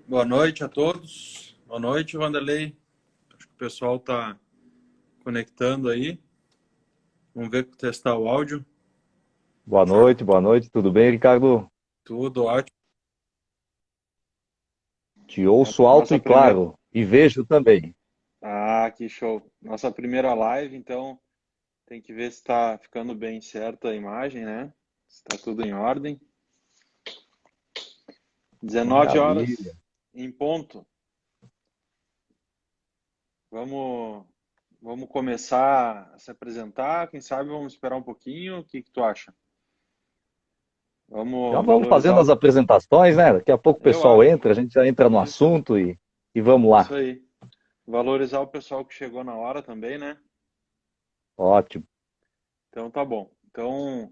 Boa noite a todos. Boa noite, Vanderlei. Acho que o pessoal está conectando aí. Vamos ver testar o áudio. Boa noite, tudo bem, Ricardo? Tudo ótimo. Te ouço alto Nossa e primeira. claro, e vejo também. Ah, que show. Nossa primeira live, então tem que ver se está ficando bem certa a imagem, né? Se está tudo em ordem. 19 Maravilha. horas em ponto. Vamos, vamos começar a se apresentar. Quem sabe vamos esperar um pouquinho. O que que tu acha? Já Vamos vamos valorizar fazendo as o... apresentações, né? Daqui a pouco o Eu pessoal acho. entra, a gente já entra no Isso, assunto e vamos isso lá. aí. Valorizar o pessoal que chegou na hora também, né? Ótimo. Então tá bom. Então,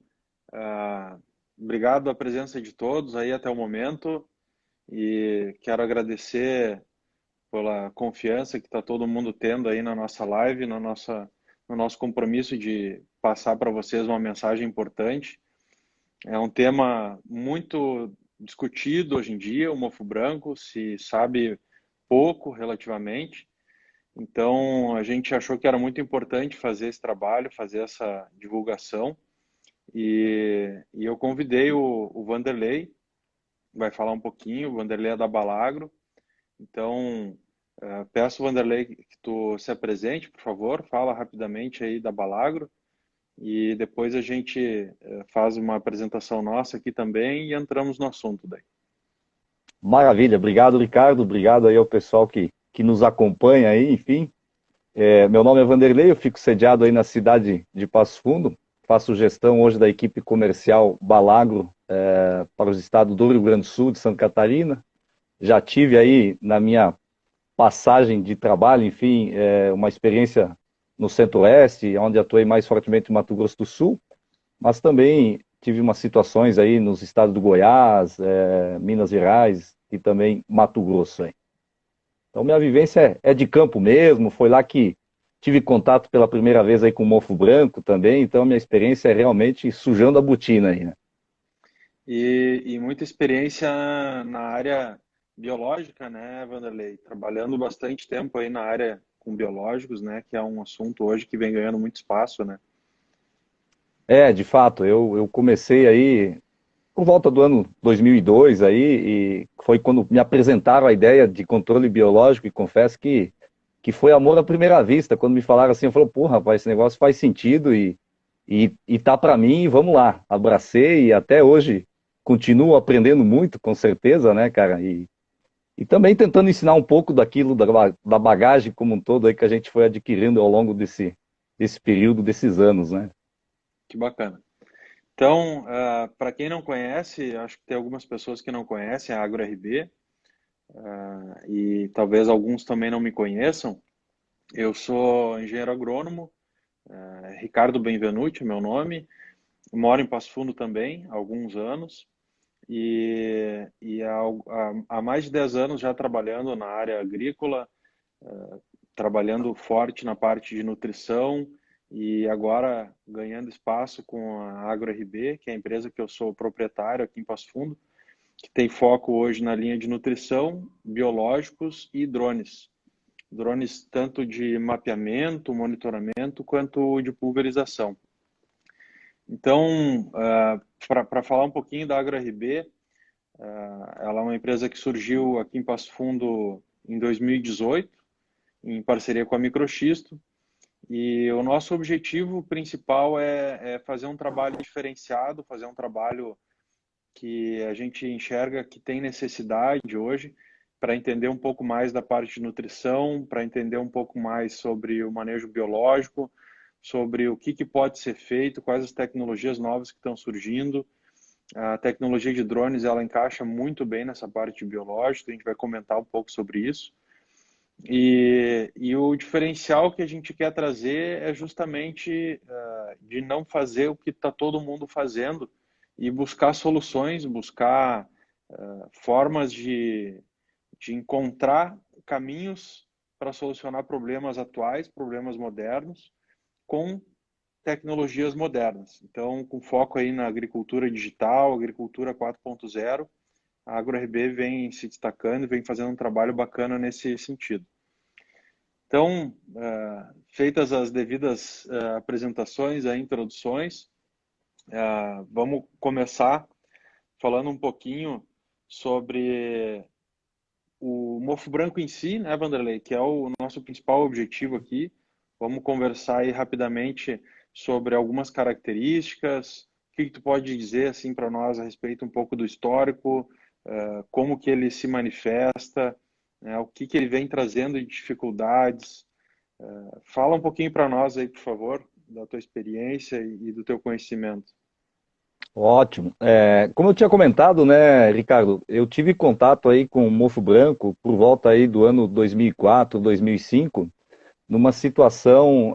ah, obrigado pela presença de todos aí até o momento e quero agradecer pela confiança que está todo mundo tendo aí na nossa live, no nosso compromisso de passar para vocês uma mensagem importante. É um tema muito discutido hoje em dia, o mofo branco, se sabe pouco relativamente. Então, a gente achou que era muito importante fazer esse trabalho, fazer essa divulgação. E eu convidei o Vanderlei, vai falar um pouquinho. O Vanderlei é da Balagro. Então, peço, Vanderlei, que tu se apresente, por favor, fala rapidamente aí da Balagro. E depois a gente faz uma apresentação nossa aqui também e entramos no assunto daí. Maravilha. Obrigado, Ricardo. Obrigado aí ao pessoal que nos acompanha aí, enfim. Meu nome é Vanderlei, eu fico sediado aí na cidade de Passo Fundo. Faço gestão hoje da equipe comercial Balagro para os estados do Rio Grande do Sul, de Santa Catarina. Já tive aí na minha passagem de trabalho, enfim, uma experiência no Centro-Oeste, onde atuei mais fortemente no Mato Grosso do Sul, mas também tive umas situações aí nos estados do Goiás, Minas Gerais e também Mato Grosso. Aí. Então, minha vivência é de campo mesmo, foi lá que tive contato pela primeira vez aí com o mofo branco também, então minha experiência é realmente sujando a botina aí, né? E muita experiência na área biológica, né, Vanderlei? Trabalhando bastante tempo aí na área com biológicos, né, que é um assunto hoje que vem ganhando muito espaço, né? De fato, eu comecei aí por volta do ano 2002 aí, e foi quando me apresentaram a ideia de controle biológico, e confesso que foi amor à primeira vista, quando me falaram assim, eu falei, pô, rapaz, esse negócio faz sentido e tá para mim, vamos lá. Abracei e até hoje continuo aprendendo muito, com certeza, né, cara, e também tentando ensinar um pouco daquilo, da bagagem como um todo aí que a gente foi adquirindo ao longo desse período, desses anos, né. Que bacana. Então, para quem não conhece, acho que tem algumas pessoas que não conhecem a AgroRB, e talvez alguns também não me conheçam. Eu sou engenheiro agrônomo, Ricardo Benvenuti é meu nome, moro em Passo Fundo também há alguns anos, e há mais de 10 anos já trabalhando na área agrícola, trabalhando forte na parte de nutrição e agora ganhando espaço com a AgroRB, que é a empresa que eu sou proprietário aqui em Passo Fundo, que tem foco hoje na linha de nutrição, biológicos e drones. Drones tanto de mapeamento, monitoramento, quanto de pulverização. Então, para falar um pouquinho da AgroRB, ela é uma empresa que surgiu aqui em Passo Fundo em 2018, em parceria com a Microxisto, e o nosso objetivo principal é fazer um trabalho diferenciado, fazer um trabalho que a gente enxerga que tem necessidade hoje para entender um pouco mais da parte de nutrição, para entender um pouco mais sobre o manejo biológico, sobre o que pode ser feito, quais as tecnologias novas que estão surgindo. A tecnologia de drones ela encaixa muito bem nessa parte biológica, a gente vai comentar um pouco sobre isso. E o diferencial que a gente quer trazer é justamente de não fazer o que está todo mundo fazendo e buscar soluções, buscar formas de encontrar caminhos para solucionar problemas atuais, problemas modernos, com tecnologias modernas. Então, com foco aí na agricultura digital, agricultura 4.0 a AgroRB vem se destacando e vem fazendo um trabalho bacana nesse sentido. Então, feitas as devidas apresentações, introduções, vamos começar falando um pouquinho sobre o mofo branco em si, né, Vanderlei, que é o nosso principal objetivo aqui. Vamos conversar aí rapidamente sobre algumas características, o que tu pode dizer assim para nós a respeito um pouco do histórico, como que ele se manifesta, né, o que que ele vem trazendo de dificuldades. Fala um pouquinho para nós aí, por favor, da tua experiência e do teu conhecimento. Ótimo. Como eu tinha comentado, né, Ricardo, eu tive contato aí com o mofo branco por volta aí do ano 2004, 2005, numa situação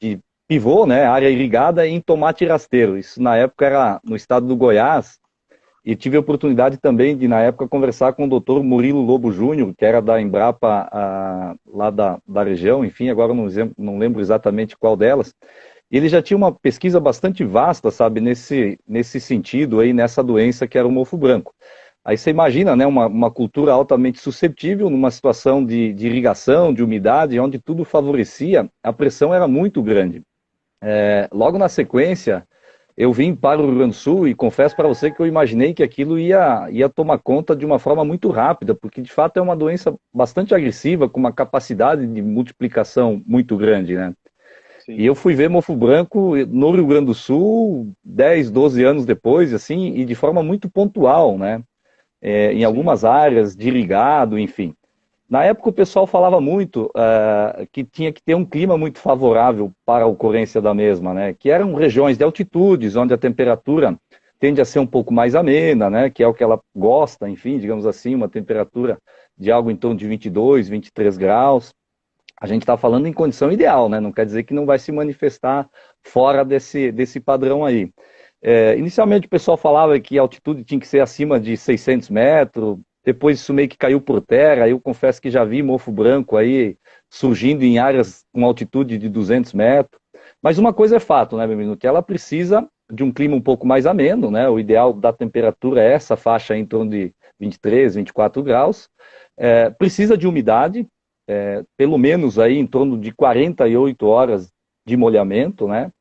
de pivô, né, área irrigada em tomate rasteiro. Isso na época era no estado do Goiás, e tive a oportunidade também de, na época, conversar com o doutor Murilo Lobo Júnior, que era da Embrapa, lá da região, enfim, agora não lembro exatamente qual delas. Ele já tinha uma pesquisa bastante vasta, sabe, nesse sentido aí, nessa doença que era o mofo branco. Aí você imagina, né, uma cultura altamente suscetível, numa situação de irrigação, de umidade, onde tudo favorecia, a pressão era muito grande. Logo na sequência, eu vim para o Rio Grande do Sul e confesso para você que eu imaginei que aquilo ia tomar conta de uma forma muito rápida, porque de fato é uma doença bastante agressiva, com uma capacidade de multiplicação muito grande, né? E Sim, eu fui ver mofo branco no Rio Grande do Sul 10, 12 anos depois, assim, e de forma muito pontual, né? Em sim, algumas áreas de irrigado, enfim. Na época o pessoal falava muito que tinha que ter um clima muito favorável para a ocorrência da mesma, né? Que eram regiões de altitudes, onde a temperatura tende a ser um pouco mais amena, né? Que é o que ela gosta, enfim, digamos assim, uma temperatura de algo em torno de 22, 23 graus. A gente está falando em condição ideal, né? Não quer dizer que não vai se manifestar fora desse padrão aí. Inicialmente o pessoal falava que a altitude tinha que ser acima de 600 metros, depois isso meio que caiu por terra, eu confesso que já vi mofo branco aí surgindo em áreas com altitude de 200 metros. Mas uma coisa é fato, né, meu menino, que ela precisa de um clima um pouco mais ameno, né? O ideal da temperatura é essa faixa em torno de 23, 24 graus. Precisa de umidade, pelo menos aí em torno de 48 horas de molhamento, né?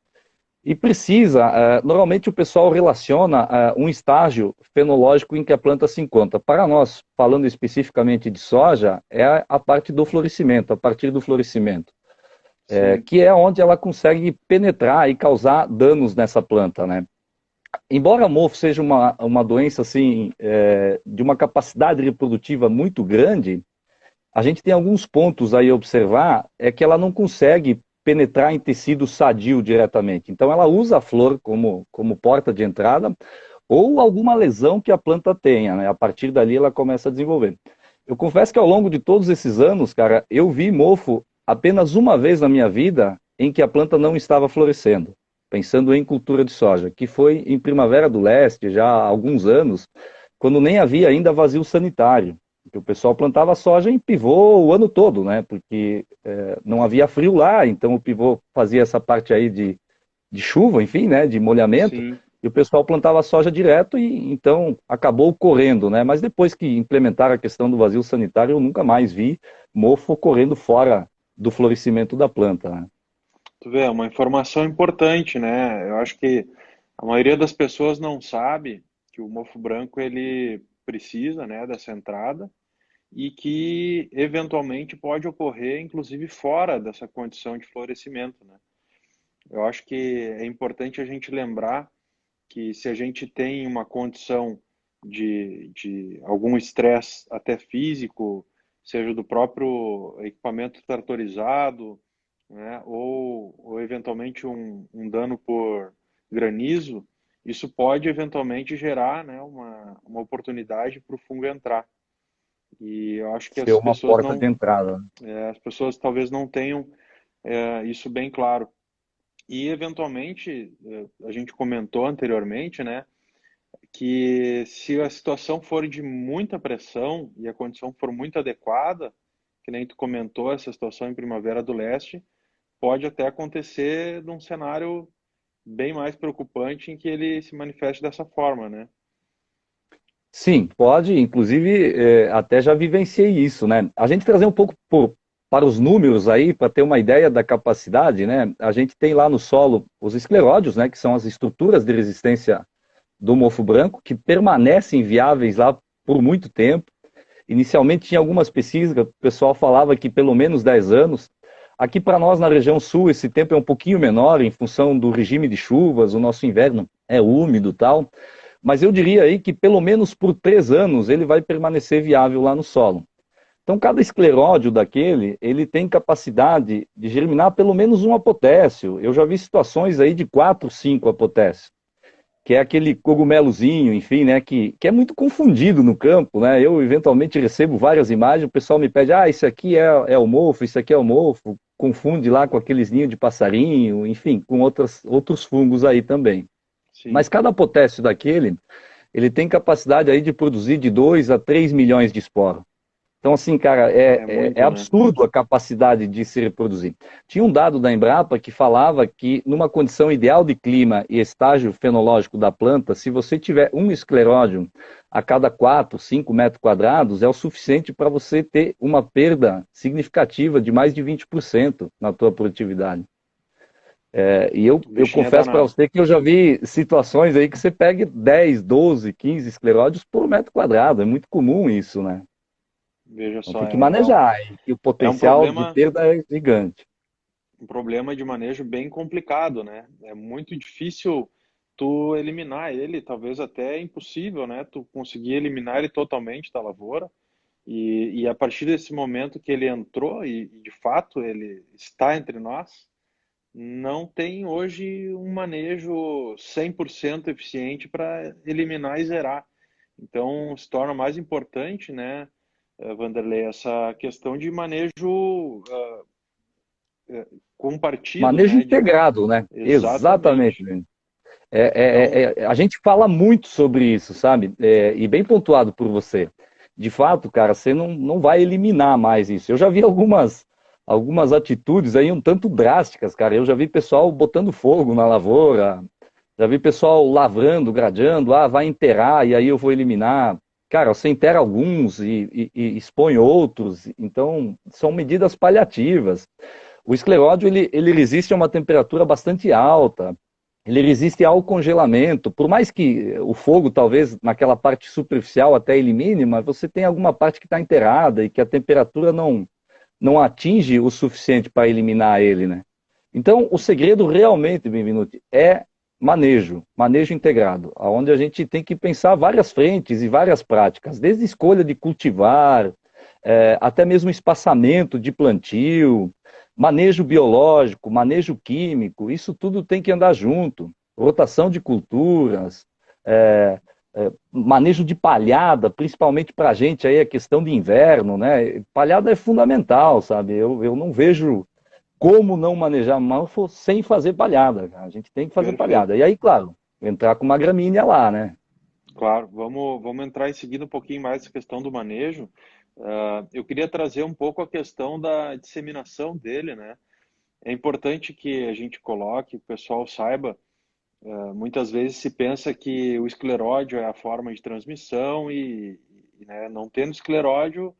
E precisa, normalmente o pessoal relaciona um estágio fenológico em que a planta se encontra. Para nós, falando especificamente de soja, é a parte do florescimento, a partir do florescimento, sim, que é onde ela consegue penetrar e causar danos nessa planta, né? Embora a mofo seja uma doença assim, de uma capacidade reprodutiva muito grande, a gente tem alguns pontos aí a observar, é que ela não consegue penetrar em tecido sadio diretamente. Então ela usa a flor como porta de entrada ou alguma lesão que a planta tenha, né? A partir dali ela começa a desenvolver. Eu confesso que ao longo de todos esses anos, cara, eu vi mofo apenas uma vez na minha vida em que a planta não estava florescendo, pensando em cultura de soja, que foi em Primavera do Leste, já há alguns anos, quando nem havia ainda vazio sanitário. Porque o pessoal plantava soja em pivô o ano todo, né? Porque não havia frio lá, então o pivô fazia essa parte aí de chuva, enfim, né? De molhamento, sim. e o pessoal plantava soja direto e então acabou correndo, né? Mas depois que implementaram a questão do vazio sanitário, eu nunca mais vi mofo ocorrendo fora do florescimento da planta, né? Tu vê, é uma informação importante, né? Eu acho que a maioria das pessoas não sabe que o mofo branco ele precisa, né, dessa entrada e que eventualmente pode ocorrer, inclusive fora dessa condição de florescimento, né? Eu acho que é importante a gente lembrar que se a gente tem uma condição de algum estresse até físico, seja do próprio equipamento tratorizado, né, ou eventualmente um dano por granizo, isso pode eventualmente gerar, né, uma oportunidade para o fungo entrar. E eu acho que Ser uma porta de entrada. as pessoas talvez não tenham isso bem claro. E eventualmente, a gente comentou anteriormente, né, que se a situação for de muita pressão e a condição for muito adequada, que nem tu comentou, essa situação em Primavera do Leste, pode até acontecer num cenário bem mais preocupante em que ele se manifeste dessa forma, né? Sim, pode, inclusive, até já vivenciei isso, né? A gente trazer um pouco para os números aí, para ter uma ideia da capacidade, né? A gente tem lá no solo os escleródios, né? Que são as estruturas de resistência do mofo branco, que permanecem viáveis lá por muito tempo. Inicialmente tinha algumas pesquisas, o pessoal falava que pelo menos 10 anos. Aqui para nós, na região sul, esse tempo é um pouquinho menor, em função do regime de chuvas, o nosso inverno é úmido e tal. Mas eu diria aí que pelo menos por 3 anos ele vai permanecer viável lá no solo. Então, cada escleródio daquele, ele tem capacidade de germinar pelo menos um apotécio. Eu já vi situações aí de 4, 5 apotécios, que é aquele cogumelozinho, enfim, né, que é muito confundido no campo, né? Eu, eventualmente, recebo várias imagens, o pessoal me pede, isso aqui é o mofo, isso aqui é o mofo, confunde lá com aqueles ninhos de passarinho, enfim, com outros fungos aí também. Sim, Mas cada potéssio daquele, ele tem capacidade aí de produzir de 2 a 3 milhões de esporos. Então, assim, cara, é é muito, né? absurdo a capacidade de se reproduzir. Tinha um dado da Embrapa que falava que, numa condição ideal de clima e estágio fenológico da planta, se você tiver um escleródio a cada 4, 5 metros quadrados, é o suficiente para você ter uma perda significativa de mais de 20% na tua produtividade. E O eu bichinho é confesso para danado. você que eu já vi situações aí que você pega 10, 12, 15 escleródios por metro quadrado. É muito comum isso, né? Veja Então só, tem que manejar, e o é um potencial de problema, perda é gigante. um problema de manejo bem complicado, né? É muito difícil tu eliminar ele, talvez até impossível, né? Tu conseguir eliminar ele totalmente da lavoura. E a partir desse momento que ele entrou, e de fato ele está entre nós, não tem hoje um manejo 100% eficiente para eliminar e zerar. Então, se torna mais importante, né, Vanderlei, essa questão de manejo compartido, Manejo né? integrado, né? Exatamente, Exatamente. gente. Então, A gente fala muito sobre isso, sabe? E bem pontuado por você. De fato, cara, você não vai eliminar mais isso. Eu já vi algumas atitudes aí um tanto drásticas, cara. Eu já vi pessoal botando fogo na lavoura, já vi pessoal lavrando, gradeando, vai enterrar e aí eu vou eliminar. Cara, você enterra alguns e expõe outros, então são medidas paliativas. O escleródio ele resiste a uma temperatura bastante alta, ele resiste ao congelamento. Por mais que o fogo, talvez, naquela parte superficial até elimine, mas você tem alguma parte que está enterrada e que a temperatura não atinge o suficiente para eliminar ele, né? Então, o segredo realmente, Benvenuti, é manejo integrado, onde a gente tem que pensar várias frentes e várias práticas, desde escolha de cultivar, até mesmo espaçamento de plantio, manejo biológico, manejo químico, isso tudo tem que andar junto. Rotação de culturas, manejo de palhada, principalmente para a gente aí a questão de inverno, né? Palhada é fundamental, sabe? Eu não vejo como não manejar malfo sem fazer palhada. A gente tem que fazer perfeito. palhada. E aí, claro, entrar com uma gramínea lá, né? Claro, vamos entrar em seguida um pouquinho mais nessa questão do manejo. Eu queria trazer um pouco a questão da disseminação dele, né? É importante que a gente coloque, o pessoal saiba, muitas vezes se pensa que o escleródio é a forma de transmissão né, não tendo escleródio,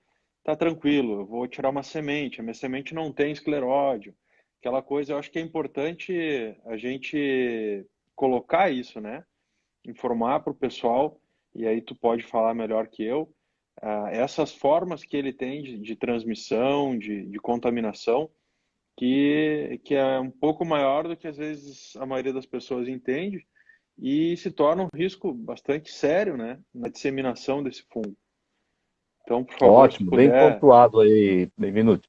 tá tranquilo, eu vou tirar uma semente, a minha semente não tem escleródio. Aquela coisa, eu acho que é importante a gente colocar isso, né? Informar para o pessoal, e aí tu pode falar melhor que eu, essas formas que ele tem de transmissão, de contaminação, que é um pouco maior do que às vezes a maioria das pessoas entende e se torna um risco bastante sério, né, na disseminação desse fungo. Então, por favor, se Ótimo, bem puder. pontuado aí, Benvenuto.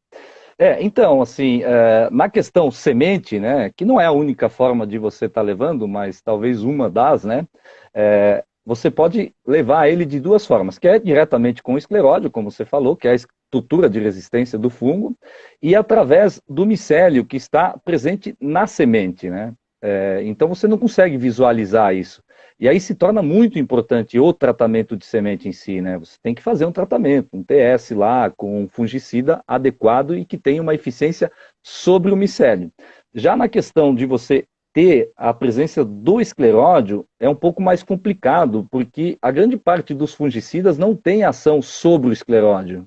Então, assim, na questão semente, né, que não é a única forma de você estar levando, mas talvez uma das, né, você pode levar ele de duas formas, que é diretamente com o escleródio, como você falou, que é a estrutura de resistência do fungo, e através do micélio que está presente na semente, né. Então você não consegue visualizar isso. E aí se torna muito importante o tratamento de semente em si, né? Você tem que fazer um tratamento, um TS lá, com um fungicida adequado e que tenha uma eficiência sobre o micélio. Já na questão de você ter a presença do escleródio é um pouco mais complicado, porque a grande parte dos fungicidas não tem ação sobre o escleródio.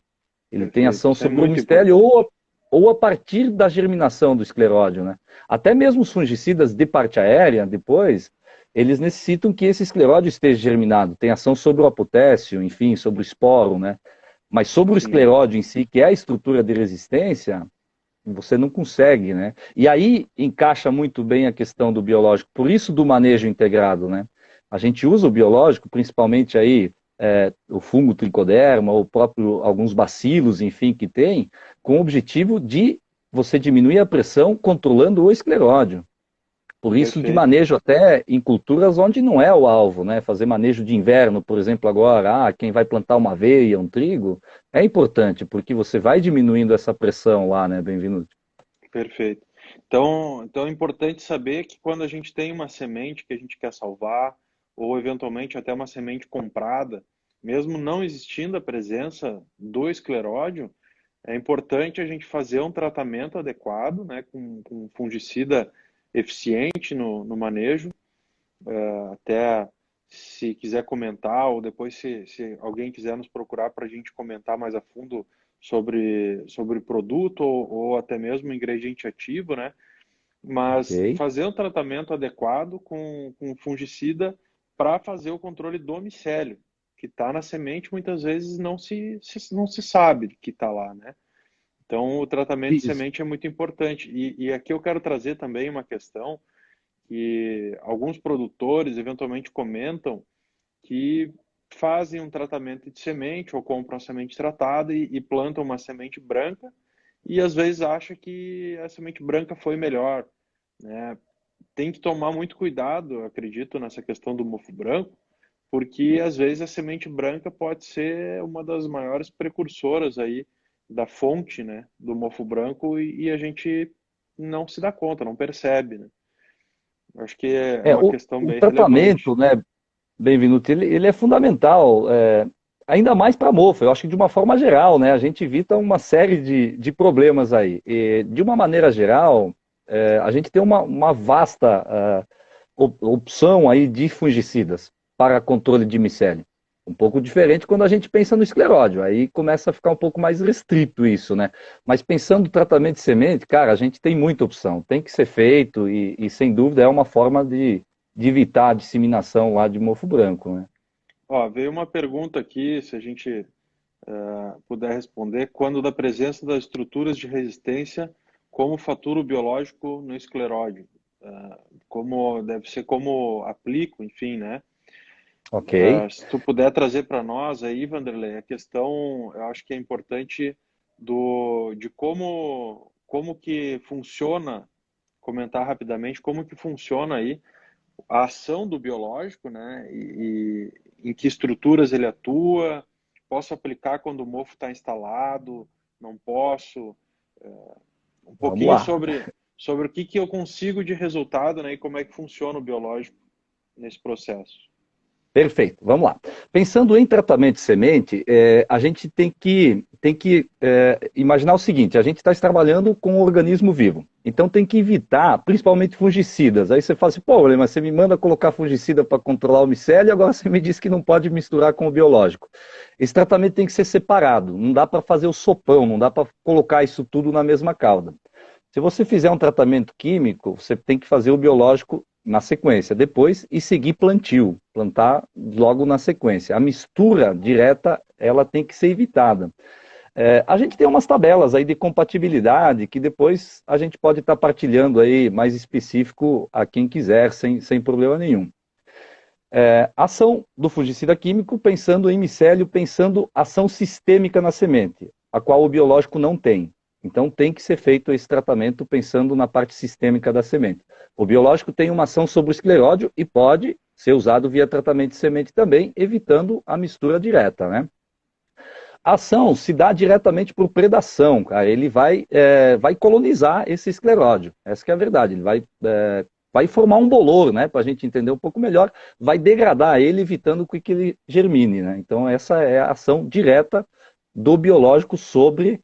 Ele tem Perfeito. ação Isso é sobre o muito micélio importante. ou a partir da germinação do escleródio, né? Até mesmo os fungicidas de parte aérea, depois, eles necessitam que esse escleródio esteja germinado. Tem ação sobre o apotécio, enfim, sobre o esporo, né? Mas sobre o Sim, escleródio em si, que é a estrutura de resistência, você não consegue, né? E aí encaixa muito bem a questão do biológico, por isso do manejo integrado, né? A gente usa o biológico, principalmente aí o fungo tricoderma, ou próprio alguns bacilos, enfim, que tem, com o objetivo de você diminuir a pressão controlando o escleródio. Por isso de perfeito. manejo até em culturas onde não é o alvo, né? Fazer manejo de inverno, por exemplo, agora, quem vai plantar uma aveia, um trigo, é importante, porque você vai diminuindo essa pressão lá, né? Bem-vindo. Perfeito. Então é importante saber que quando a gente tem uma semente que a gente quer salvar, ou eventualmente até uma semente comprada, mesmo não existindo a presença do escleródio, é importante a gente fazer um tratamento adequado, né, com fungicida eficiente no manejo. Até se quiser comentar, ou depois se alguém quiser nos procurar para a gente comentar mais a fundo sobre o produto ou até mesmo o ingrediente ativo, né? Mas Ok. fazer um tratamento adequado com fungicida para fazer o controle do micélio, que está na semente, muitas vezes não se sabe que está lá, né? Então, o tratamento de Isso. semente é muito importante. E aqui eu quero trazer também uma questão que alguns produtores eventualmente comentam que fazem um tratamento de semente ou compram a semente tratada e plantam uma semente branca e às vezes acha que a semente branca foi melhor, né? Tem que tomar muito cuidado, eu acredito, nessa questão do mofo branco, porque às vezes a semente branca pode ser uma das maiores precursoras aí da fonte, né, do mofo branco e a gente não se dá conta, não percebe, né? Acho que é uma questão O bem relevante. tratamento, né, bem-vindo, ele é fundamental, ainda mais para mofo. Eu acho que de uma forma geral, né, a gente evita uma série de problemas aí. E, de uma maneira geral, a gente tem uma vasta opção aí de fungicidas para controle de micélio. Um pouco diferente quando a gente pensa no escleródio, aí começa a ficar um pouco mais restrito isso, né? Mas pensando no tratamento de semente, cara, a gente tem muita opção, tem que ser feito e sem dúvida é uma forma de evitar a disseminação lá de mofo branco, né? Ó, veio uma pergunta aqui, se a gente puder responder, quando da presença das estruturas de resistência como fator biológico no escleróide? Como deve ser, como aplico, enfim, né? Ok. Se tu puder trazer para nós aí, Vanderlei, a questão, eu acho que é importante de como que funciona, comentar rapidamente como que funciona aí a ação do biológico, né? E em que estruturas ele atua, posso aplicar quando o mofo está instalado, não posso, um Vamos pouquinho lá. sobre o que eu consigo de resultado, né? E como é que funciona o biológico nesse processo. Perfeito, vamos lá. Pensando em tratamento de semente, a gente tem que imaginar o seguinte: a gente está trabalhando com um organismo vivo, então tem que evitar, principalmente fungicidas. Aí você fala assim, pô, mas você me manda colocar fungicida para controlar o micélio e agora você me diz que não pode misturar com o biológico. Esse tratamento tem que ser separado, não dá para fazer o sopão, não dá para colocar isso tudo na mesma cauda. Se você fizer um tratamento químico, você tem que fazer o biológico na sequência, depois e seguir plantio, plantar logo na sequência. A mistura direta, ela tem que ser evitada. A gente tem umas tabelas aí de compatibilidade que depois a gente pode estar partilhando aí mais específico a quem quiser, sem problema nenhum. Ação do fungicida químico pensando em micélio, pensando ação sistêmica na semente, a qual o biológico não tem. Então tem que ser feito esse tratamento pensando na parte sistêmica da semente. O biológico tem uma ação sobre o escleródio e pode ser usado via tratamento de semente também, evitando a mistura direta, né? A ação se dá diretamente por predação, cara. Ele vai colonizar esse escleródio. Essa que é a verdade. Ele vai formar um bolor, né? Para a gente entender um pouco melhor. Vai degradar ele, evitando que ele germine, né? Então essa é a ação direta do biológico sobre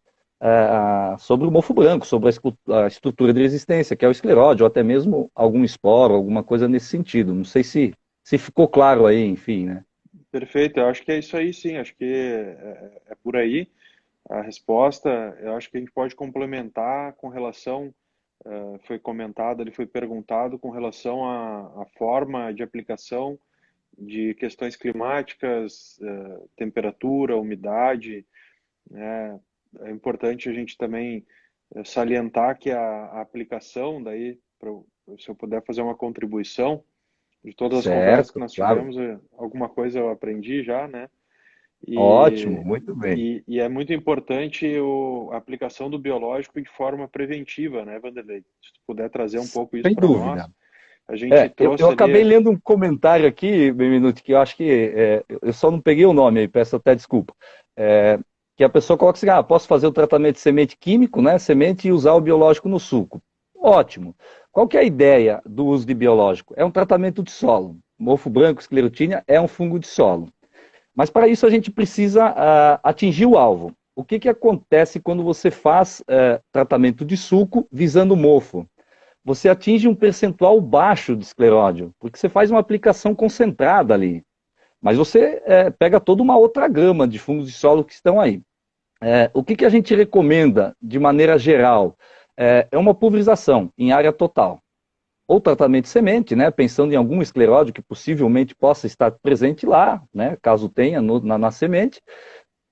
sobre o mofo branco, sobre a estrutura de resistência, que é o escleróide, ou até mesmo algum esporo, alguma coisa nesse sentido. Não sei se ficou claro aí, enfim, né? Perfeito, eu acho que é isso aí sim, acho que é por aí a resposta. Eu acho que a gente pode complementar com relação, foi comentado, ele foi perguntado com relação à forma de aplicação de questões climáticas, temperatura, umidade, né? É importante a gente também salientar que a aplicação daí, se eu puder fazer uma contribuição, de todas as conversas que Certo, nós claro. tivemos, alguma coisa eu aprendi já, né? Ótimo, E, muito bem. e é muito importante a aplicação do biológico de forma preventiva, né, Vanderlei? Se tu puder trazer um pouco isso Sem para dúvida. nós. A gente Eu trouxe acabei ali. lendo um comentário aqui, bem minuto, que eu acho que eu só não peguei o nome aí, peço até desculpa. É, que a pessoa coloca assim, posso fazer o tratamento de semente químico, né? Semente e usar o biológico no suco. Ótimo. Qual que é a ideia do uso de biológico? É um tratamento de solo. Mofo branco, esclerotínia, é um fungo de solo. Mas para isso a gente precisa atingir o alvo. O que acontece quando você faz tratamento de suco visando o mofo? Você atinge um percentual baixo de escleródio, porque você faz uma aplicação concentrada ali. Mas você pega toda uma outra gama de fungos de solo que estão aí. O que a gente recomenda de maneira geral? É uma pulverização em área total. Ou tratamento de semente, né, pensando em algum escleródio que possivelmente possa estar presente lá, né, caso tenha na semente,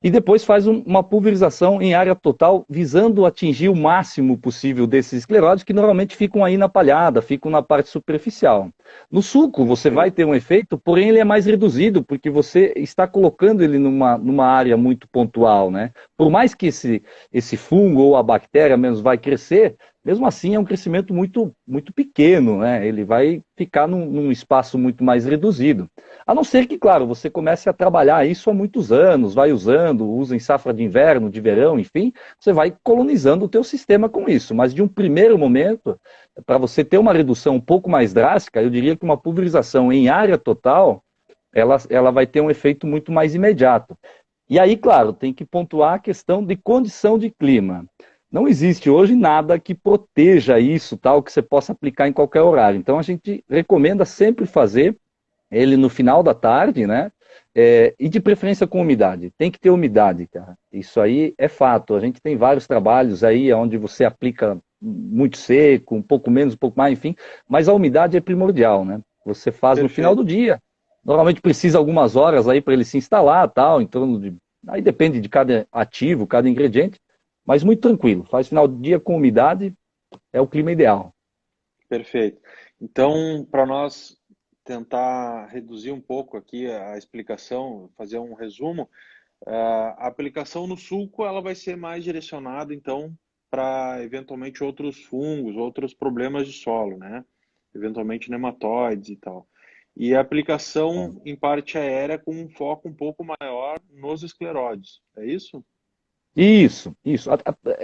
e depois faz uma pulverização em área total, visando atingir o máximo possível desses escleróides, que normalmente ficam aí na palhada, ficam na parte superficial. No suco, você vai Perfeito. ter um efeito, porém ele é mais reduzido, porque você está colocando ele numa área muito pontual, né? Por mais que esse fungo ou a bactéria menos vai crescer, mesmo assim é um crescimento muito pequeno, né? Ele vai ficar num espaço muito mais reduzido. A não ser que, claro, você comece a trabalhar isso há muitos anos, vai usando, usa em safra de inverno, de verão, enfim, você vai colonizando o teu sistema com isso. Mas de um primeiro momento, para você ter uma redução um pouco mais drástica, eu diria que uma pulverização em área total, ela vai ter um efeito muito mais imediato. E aí, claro, tem que pontuar a questão de condição de clima. Não existe hoje nada que proteja isso, tal, que você possa aplicar em qualquer horário. Então, a gente recomenda sempre fazer ele no final da tarde, né? E de preferência com umidade. Tem que ter umidade, cara. Isso aí é fato. A gente tem vários trabalhos aí onde você aplica muito seco, um pouco menos, um pouco mais, enfim, mas a umidade é primordial, né? Você faz no final do Perfeito. dia. Normalmente precisa algumas horas aí para ele se instalar, tal, em torno de. Aí depende de cada ativo, cada ingrediente, mas muito tranquilo. Faz final do dia com umidade, é o clima ideal. Perfeito. Então, para nós tentar reduzir um pouco aqui a explicação, fazer um resumo, a aplicação no sulco ela vai ser mais direcionada, então, para eventualmente outros fungos, outros problemas de solo, né? Eventualmente nematóides e tal. E a aplicação em parte aérea com um foco um pouco maior nos escleróides, é isso? Isso, isso.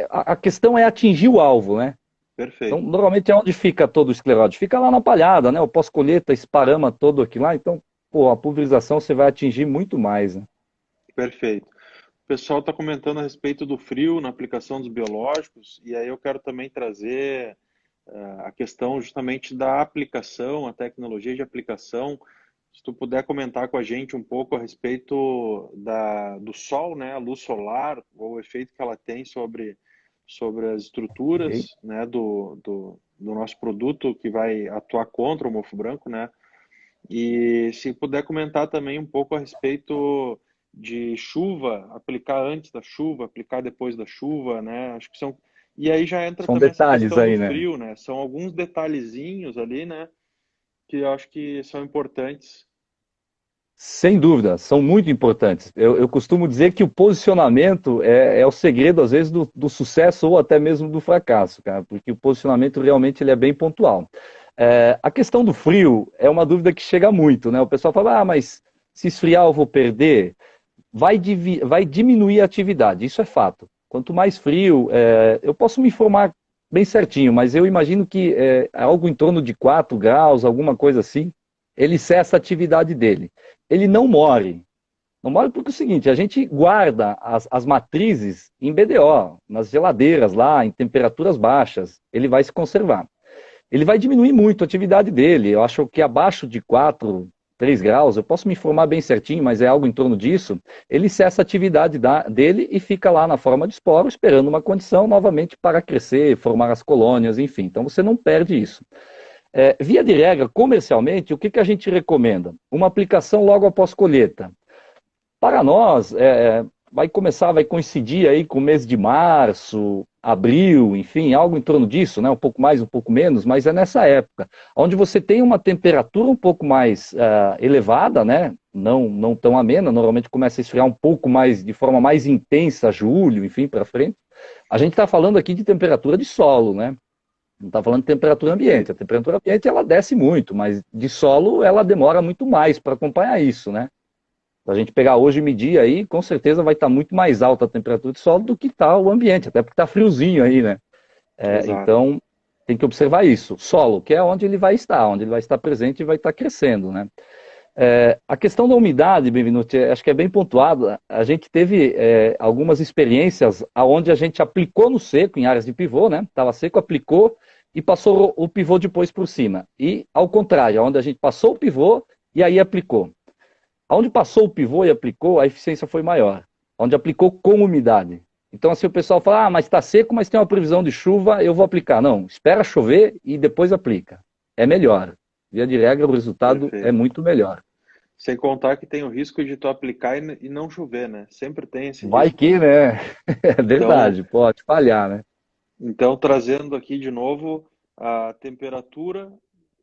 A questão é atingir o alvo, né? Então, Perfeito, normalmente é onde fica todo o escleróide. Fica lá na palhada, né? O pós-colheita esparama todo aqui lá. Então, pô, a pulverização você vai atingir muito mais, né? perfeito. O pessoal está comentando a respeito do frio na aplicação dos biológicos, e aí eu quero também trazer a questão justamente da aplicação, a tecnologia de aplicação. Se tu puder comentar com a gente um pouco a respeito do sol, né, a luz solar, ou o efeito que ela tem sobre as Ok. estruturas, né, do nosso produto que vai atuar contra o mofo branco, né? E se puder comentar também um pouco a respeito de chuva, aplicar antes da chuva, aplicar depois da chuva, né? Acho que são. E aí já entra São também essa detalhes questão do aí, né? frio, né? São alguns detalhezinhos ali, né? Que eu acho que são importantes. Sem dúvida, são muito importantes. Eu costumo dizer que o posicionamento é o segredo, às vezes, do sucesso ou até mesmo do fracasso, cara, porque o posicionamento realmente ele é bem pontual. A questão do frio é uma dúvida que chega muito, né? O pessoal fala, mas se esfriar eu vou perder. Vai diminuir a atividade, isso é fato. Quanto mais frio, eu posso me informar bem certinho, mas eu imagino que algo em torno de 4 graus, alguma coisa assim, ele cessa a atividade dele. Ele não morre, Não mole porque é o seguinte, a gente guarda as matrizes em BDO, nas geladeiras lá, em temperaturas baixas, ele vai se conservar. Ele vai diminuir muito a atividade dele. Eu acho que abaixo de 4, 3 graus, eu posso me informar bem certinho, mas é algo em torno disso, ele cessa a atividade dele e fica lá na forma de esporo, esperando uma condição novamente para crescer, formar as colônias, enfim. Então você não perde isso. Via de regra, comercialmente, o que a gente recomenda? Uma aplicação logo após colheita. Para nós, vai coincidir aí com o mês de março, abril, enfim, algo em torno disso, né? Um pouco mais, um pouco menos, mas é nessa época, onde você tem uma temperatura um pouco mais elevada, né? Não tão amena, normalmente começa a esfriar um pouco mais, de forma mais intensa, julho, enfim, para frente. A gente está falando aqui de temperatura de solo, né? Não está falando de temperatura ambiente. A Perfeito. temperatura ambiente ela desce muito, mas de solo ela demora muito mais para acompanhar isso, né? Se a gente pegar hoje e medir aí, com certeza vai estar muito mais alta a temperatura de solo do que está o ambiente, até porque está friozinho aí, né? Exato. Então, tem que observar isso. Solo, que é onde ele vai estar presente e vai estar crescendo, né? A questão da umidade, Benvenuti, acho que é bem pontuada. A gente teve algumas experiências onde a gente aplicou no seco, em áreas de pivô, né? Estava seco, aplicou e passou o pivô depois por cima. E ao contrário, onde a gente passou o pivô e aí aplicou. Onde passou o pivô e aplicou, a eficiência foi maior. Onde aplicou com umidade. Então, assim, o pessoal fala, mas está seco, mas tem uma previsão de chuva, eu vou aplicar. Não, espera chover e depois aplica. É melhor. Via de regra, o resultado é Perfeito. muito melhor. Sem contar que tem o risco de tu aplicar e não chover, né? Sempre tem esse Vai risco, que, né? né? É Então, verdade, pode falhar, né? então trazendo aqui de novo a temperatura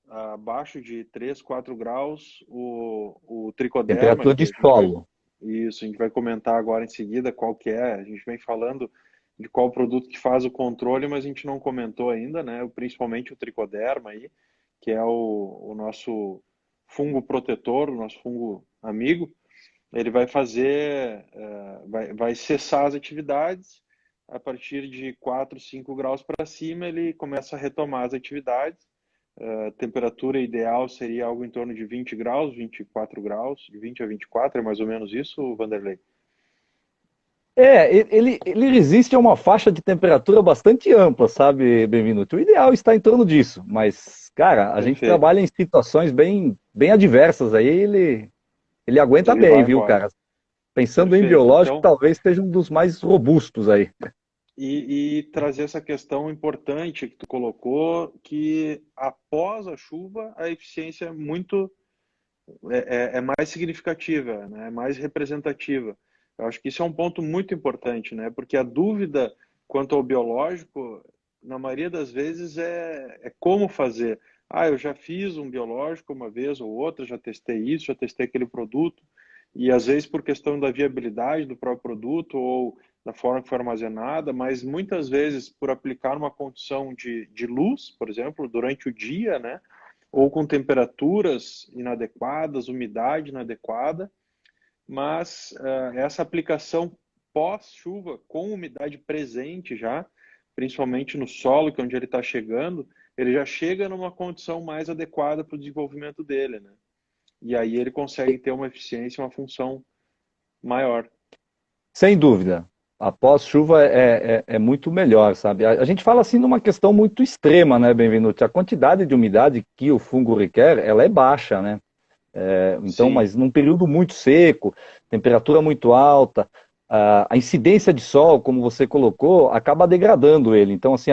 abaixo de 3, 4 graus, o tricoderma, Temperatura que de a gente vai, solo. isso, a gente vai comentar agora em seguida qual que é. A gente vem falando de qual produto que faz o controle, mas a gente não comentou ainda, né? Principalmente o tricoderma aí, que é o nosso fungo protetor, o nosso fungo amigo. Ele vai fazer, vai cessar as atividades. A partir de 4, 5 graus para cima, ele começa a retomar as atividades. A temperatura ideal seria algo em torno de 20 graus, 24 graus, de 20 a 24, é mais ou menos isso, Vanderlei? Ele resiste a uma faixa de temperatura bastante ampla, sabe, Benvenuto? O ideal está em torno disso, mas, cara, a gente Perfeito. trabalha em situações bem adversas aí, ele aguenta Ele bem, vai viu, embora. cara? Pensando em Perfeito. biológico, Então, talvez seja um dos mais robustos aí. e trazer essa questão importante que tu colocou, que após a chuva, a eficiência é muito é mais significativa, né? É mais representativa. Eu acho que isso é um ponto muito importante, né? Porque a dúvida quanto ao biológico, na maioria das vezes, é como fazer. Ah, eu já fiz um biológico uma vez ou outra, já testei isso, já testei aquele produto, e às vezes por questão da viabilidade do próprio produto ou da forma que foi armazenada, mas muitas vezes por aplicar uma condição de luz, por exemplo, durante o dia, né? Ou com temperaturas inadequadas, umidade inadequada, mas essa aplicação pós-chuva, com umidade presente já, principalmente no solo, que é onde ele está chegando, ele já chega numa condição mais adequada para o desenvolvimento dele, né? E aí ele consegue ter uma eficiência, uma função maior. Sem dúvida. Após chuva é muito melhor, sabe? A gente fala assim numa questão muito extrema, né, Benvenuto? A quantidade de umidade que o fungo requer, ela é baixa, né? Então, Sim, mas num período muito seco, temperatura muito alta, a incidência de sol, como você colocou, acaba degradando ele. Então, assim,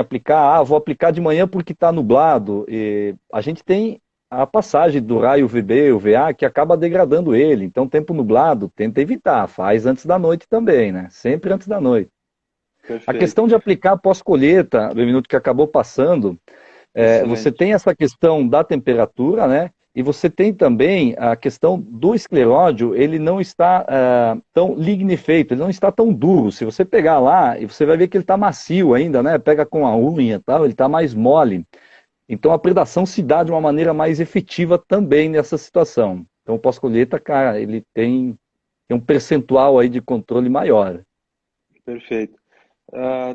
vou aplicar de manhã porque está nublado. E a gente tem a passagem do raio UVB, UVA, que acaba degradando ele. Então, tempo nublado, tenta evitar, faz antes da noite também, né? Sempre antes da noite. A perfeito. questão de aplicar pós-colheita, do minuto que acabou passando, você Excelente. tem essa questão da temperatura, né? E você tem também a questão do escleródio, ele não está tão lignifeito, ele não está tão duro. Se você pegar lá, e você vai ver que ele está macio ainda, né? Pega com a unha e tal, ele está mais mole. Então a predação se dá de uma maneira mais efetiva também nessa situação. Então o pós-colheita, cara, ele tem um percentual aí de controle maior. Perfeito.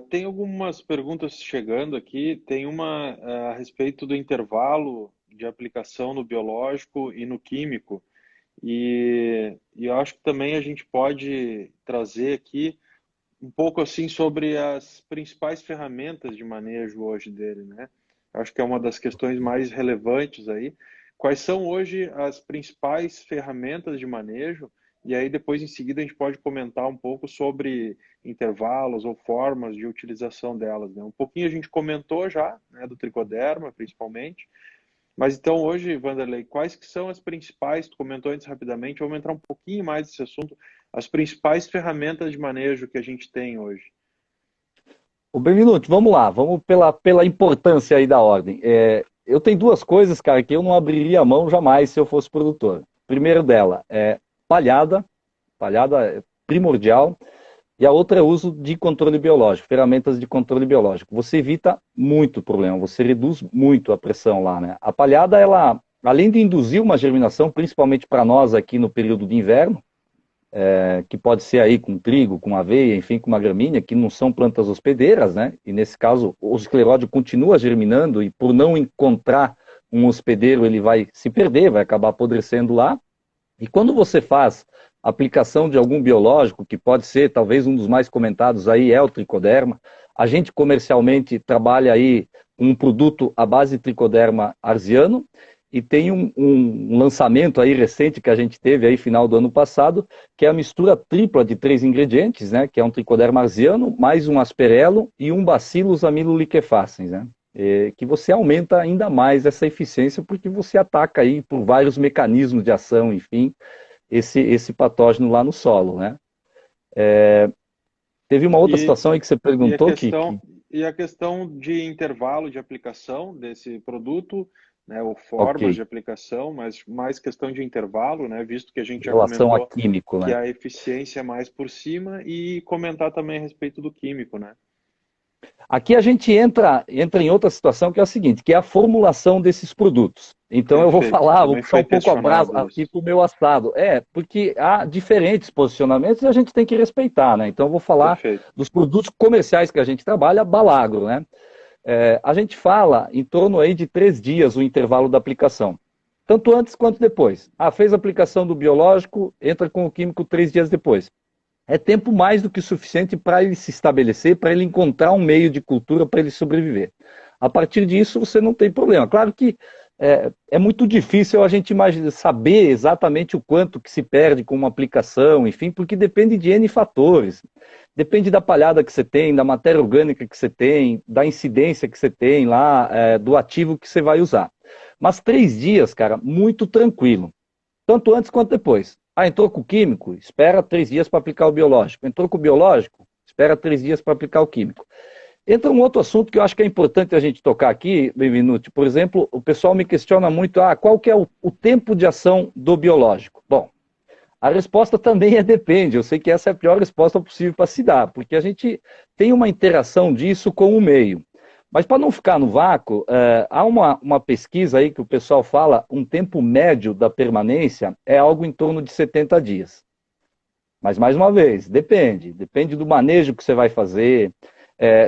Tem algumas perguntas chegando aqui. Tem uma a respeito do intervalo de aplicação no biológico e no químico. E eu acho que também a gente pode trazer aqui um pouco assim sobre as principais ferramentas de manejo hoje dele, né? Eu acho que é uma das questões mais relevantes aí. Quais são hoje as principais ferramentas de manejo? E aí depois em seguida a gente pode comentar um pouco sobre intervalos ou formas de utilização delas, né? Um pouquinho a gente comentou já, né, do tricoderma principalmente, mas então hoje, Vanderlei, quais que são as principais, tu comentou antes rapidamente, vamos entrar um pouquinho mais nesse assunto, as principais ferramentas de manejo que a gente tem hoje? O Benvenuto, vamos lá, vamos pela importância aí da ordem. Eu tenho duas coisas, cara, que eu não abriria a mão jamais se eu fosse produtor. Primeiro dela é palhada, palhada é primordial, e a outra é o uso de controle biológico, ferramentas de controle biológico. Você evita muito problema, você reduz muito a pressão lá, né? A palhada, ela, além de induzir uma germinação, principalmente para nós aqui no período de inverno, que pode ser aí com trigo, com aveia, enfim, com uma gramínea, que não são plantas hospedeiras, né? E nesse caso, o escleródio continua germinando e por não encontrar um hospedeiro, ele vai se perder, vai acabar apodrecendo lá. E quando você faz aplicação de algum biológico, que pode ser talvez um dos mais comentados aí, é o tricoderma, a gente comercialmente trabalha aí um produto à base de tricoderma arsiano, e tem um lançamento aí recente que a gente teve aí final do ano passado, que é a mistura tripla de 3 ingredientes, né, que é um tricoderma arsiano, mais um asperelo e um bacillus amiloliquefaciens, né, que você aumenta ainda mais essa eficiência porque você ataca aí por vários mecanismos de ação, enfim, esse patógeno lá no solo, né. Teve uma outra E, situação aí que você e a perguntou questão e a questão de intervalo de aplicação desse produto, né, ou ok, formas de aplicação, mas mais questão de intervalo, né, visto que a gente em já relação a comentou químico, que né. a eficiência é mais por cima e comentar também a respeito do químico, né? Aqui a gente entra em outra situação que é a seguinte, que é a formulação desses produtos. Então eu vou Perfeito. falar, vou Também puxar foi um pouco a brasa questionado aqui isso. para o meu assado. Porque há diferentes posicionamentos e a gente tem que respeitar, né? Então eu vou falar Perfeito. dos produtos comerciais que a gente trabalha, Balagro, né? A gente fala em torno aí de 3 dias o intervalo da aplicação. Tanto antes quanto depois. Fez a aplicação do biológico, entra com o químico 3 dias depois. É tempo mais do que suficiente para ele se estabelecer, para ele encontrar um meio de cultura para ele sobreviver. A partir disso, você não tem problema. Claro que é muito difícil a gente saber exatamente o quanto que se perde com uma aplicação, enfim, porque depende de N fatores. Depende da palhada que você tem, da matéria orgânica que você tem, da incidência que você tem lá, do ativo que você vai usar. Mas 3 dias, cara, muito tranquilo. Tanto antes quanto depois. Entrou com o químico? Espera 3 dias para aplicar o biológico. Entrou com o biológico? Espera 3 dias para aplicar o químico. Entra um outro assunto que eu acho que é importante a gente tocar aqui, Benvenuti. Por exemplo, o pessoal me questiona muito, qual que é o tempo de ação do biológico? Bom, a resposta também depende. Eu sei que essa é a pior resposta possível para se dar, porque a gente tem uma interação disso com o meio. Mas para não ficar no vácuo, há uma pesquisa aí que o pessoal fala, um tempo médio da permanência é algo em torno de 70 dias. Mas, mais uma vez, depende do manejo que você vai fazer,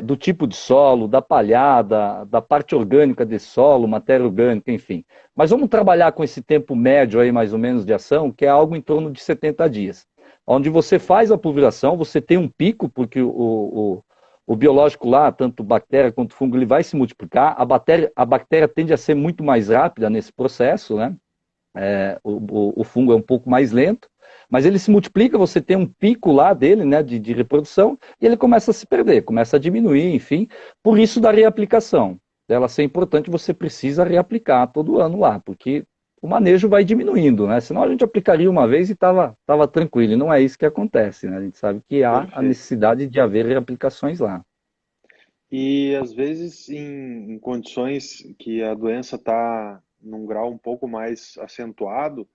do tipo de solo, da palhada, da parte orgânica desse solo, matéria orgânica, enfim. Mas vamos trabalhar com esse tempo médio aí, mais ou menos, de ação, que é algo em torno de 70 dias. Onde você faz a pulverização, você tem um pico, porque o biológico lá, tanto bactéria quanto fungo, ele vai se multiplicar. A bactéria tende a ser muito mais rápida nesse processo, né? O fungo é um pouco mais lento, mas ele se multiplica, você tem um pico lá dele, né, de reprodução, e ele começa a se perder, começa a diminuir, enfim, por isso da reaplicação. Ela ser importante, você precisa reaplicar todo ano lá, porque o manejo vai diminuindo, né? Senão a gente aplicaria uma vez e tava tranquilo, e não é isso que acontece, né? A gente sabe que há a Perfeito. necessidade de haver reaplicações lá. E às vezes em condições que a doença está num grau um pouco mais acentuado,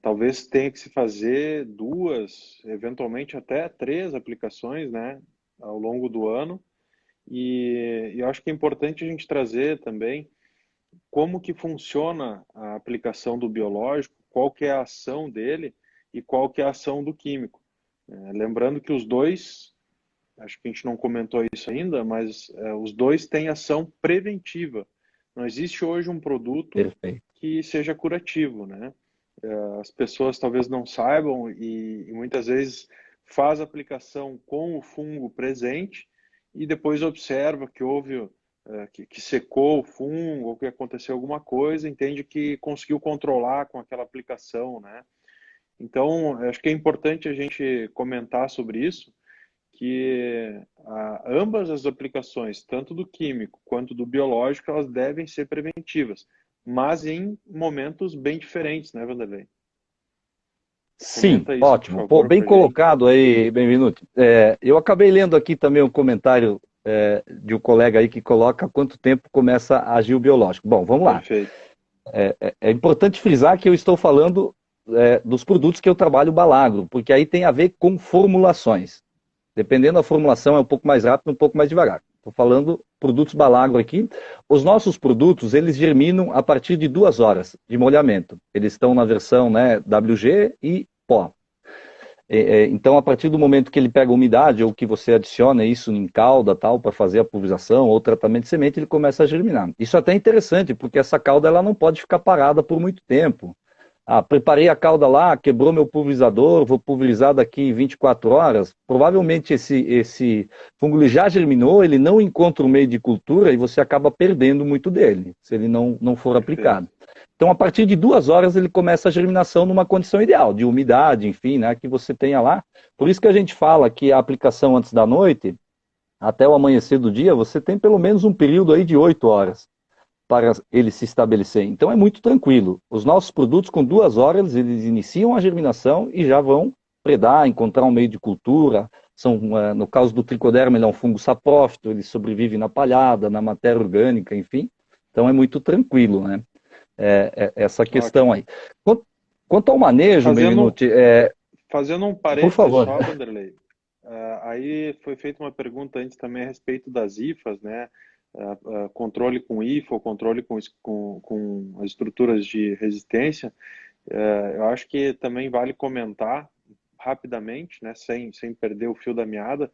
talvez tenha que se fazer duas, eventualmente até três aplicações, né, ao longo do ano. E eu acho que é importante a gente trazer também como que funciona a aplicação do biológico, qual que é a ação dele e qual que é a ação do químico. Lembrando que os dois, acho que a gente não comentou isso ainda, mas os dois têm ação preventiva. Não existe hoje um produto Perfeito. que seja curativo, né? As pessoas talvez não saibam e muitas vezes faz a aplicação com o fungo presente e depois observa que houve que secou o fungo ou que aconteceu alguma coisa, entende que conseguiu controlar com aquela aplicação, né? Então, acho que é importante a gente comentar sobre isso, que ambas as aplicações, tanto do químico quanto do biológico, elas devem ser preventivas, mas em momentos bem diferentes, né, Vanderlei? Sim, Comenta isso, por ótimo. Pô, favor, bem pra gente. colocado aí, bem-vindo. Eu acabei lendo aqui também um comentário de um colega aí que coloca quanto tempo começa a agir o biológico. Bom, vamos lá. Perfeito. É importante frisar que eu estou falando dos produtos que eu trabalho balagro, porque aí tem a ver com formulações. Dependendo da formulação, é um pouco mais rápido, um pouco mais devagar. Estou falando produtos balagro aqui. Os nossos produtos, eles germinam a partir de 2 horas de molhamento. Eles estão na versão, né, WG e pó. Então, a partir do momento que ele pega umidade ou que você adiciona isso em calda, tal, para fazer a pulverização ou tratamento de semente, ele começa a germinar. Isso até é interessante, porque essa calda ela não pode ficar parada por muito tempo. Ah, preparei a calda lá, quebrou meu pulverizador, vou pulverizar daqui em 24 horas. Provavelmente esse fungo ele já germinou, ele não encontra o meio de cultura e você acaba perdendo muito dele, se ele não for Perfeito. aplicado. Então, a partir de 2 horas, ele começa a germinação numa condição ideal, de umidade, enfim, né, que você tenha lá. Por isso que a gente fala que a aplicação antes da noite, até o amanhecer do dia, você tem pelo menos um período aí de 8 horas para ele se estabelecer. Então é muito tranquilo. Os nossos produtos, com 2 horas, eles iniciam a germinação e já vão predar, encontrar um meio de cultura. São, no caso do tricoderma, ele é um fungo saprófito, ele sobrevive na palhada, na matéria orgânica, enfim. Então é muito tranquilo, né? Essa questão Ótimo. aí. Quanto ao manejo, Fazendo, Benvenuti, fazendo um por parênteses favor. só, Vanderlei. Aí foi feita uma pergunta antes também a respeito das IFAs, né? Controle com IFA, ou controle com as estruturas de resistência. Eu acho que também vale comentar rapidamente, né, sem perder o fio da meada,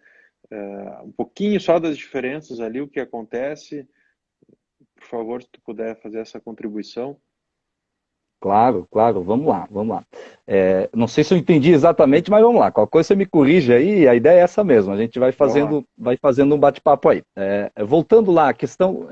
um pouquinho só das diferenças ali, o que acontece. Por favor, se tu puder fazer essa contribuição. Claro, claro, vamos lá, vamos lá. Não sei se eu entendi exatamente, mas vamos lá. Qualquer coisa você me corrige aí, a ideia é essa mesmo. A gente Vamos lá. vai fazendo um bate-papo aí. Voltando lá, a questão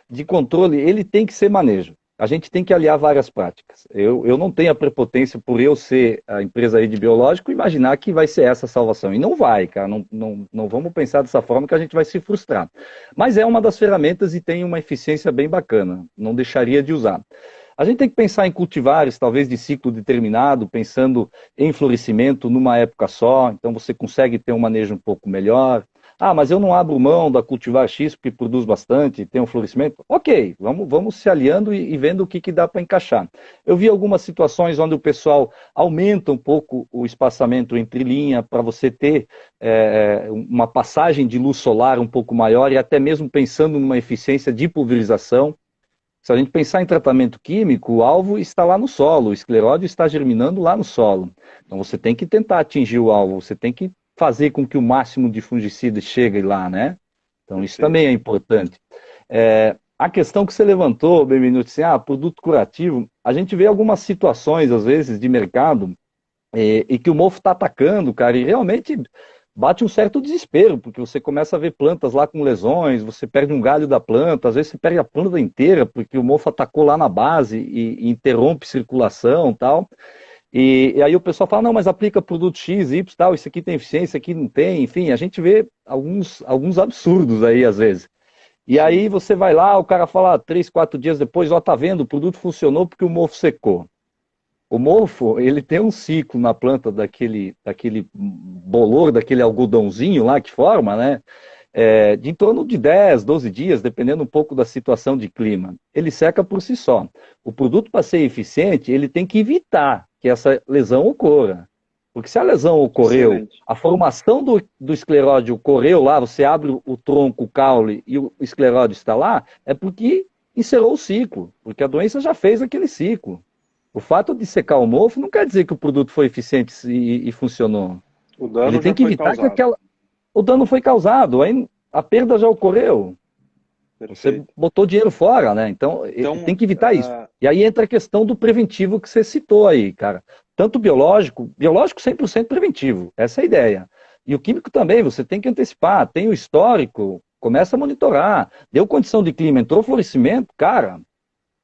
de controle, ele tem que ser manejo. A gente tem que aliar várias práticas. Eu não tenho a prepotência por eu ser a empresa aí de biológico imaginar que vai ser essa a salvação. E não vai, cara. Não vamos pensar dessa forma que a gente vai se frustrar. Mas é uma das ferramentas e tem uma eficiência bem bacana. Não deixaria de usar. A gente tem que pensar em cultivares, talvez de ciclo determinado, pensando em florescimento numa época só, então você consegue ter um manejo um pouco melhor. Ah, mas eu não abro mão da cultivar X porque produz bastante, tem um florescimento. Ok, vamos se aliando e vendo o que dá para encaixar. Eu vi algumas situações onde o pessoal aumenta um pouco o espaçamento entre linha para você ter uma passagem de luz solar um pouco maior e até mesmo pensando numa eficiência de pulverização. Se a gente pensar em tratamento químico, o alvo está lá no solo, o escleródio está germinando lá no solo. Então você tem que tentar atingir o alvo, você tem que fazer com que o máximo de fungicida chegue lá, né? Então isso Perfeito. também é importante. A questão que você levantou, Benvenuto, assim, produto curativo, a gente vê algumas situações, às vezes, de mercado, e que o mofo está atacando, cara, e realmente bate um certo desespero, porque você começa a ver plantas lá com lesões, você perde um galho da planta, às vezes você perde a planta inteira, porque o mofo atacou lá na base e interrompe circulação e tal. E aí o pessoal fala, não, mas aplica produto X, Y, tal, isso aqui tem eficiência, isso aqui não tem, enfim, a gente vê alguns absurdos aí às vezes. E Sim. aí você vai lá, o cara fala 3, 4 dias depois, ó, tá vendo, o produto funcionou porque o mofo secou. O mofo, ele tem um ciclo na planta daquele bolor, daquele algodãozinho lá que forma, né? De em torno de 10, 12 dias, dependendo um pouco da situação de clima. Ele seca por si só. O produto, para ser eficiente, ele tem que evitar que essa lesão ocorra. Porque se a lesão ocorreu, Excelente. a formação do escleródio ocorreu lá, você abre o tronco, o caule e o escleródio está lá, é porque encerrou o ciclo, porque a doença já fez aquele ciclo. O fato de secar o mofo não quer dizer que o produto foi eficiente e funcionou. O Ele dano tem já que foi evitar que causado. o dano foi causado, aí a perda já ocorreu. Você Perfeito. botou dinheiro fora, né? Então, Então, tem que evitar isso. E aí entra a questão do preventivo que você citou aí, cara. Tanto biológico 100% preventivo, essa é a ideia. E o químico também, você tem que antecipar, tem o histórico, começa a monitorar. Deu condição de clima, entrou florescimento, cara,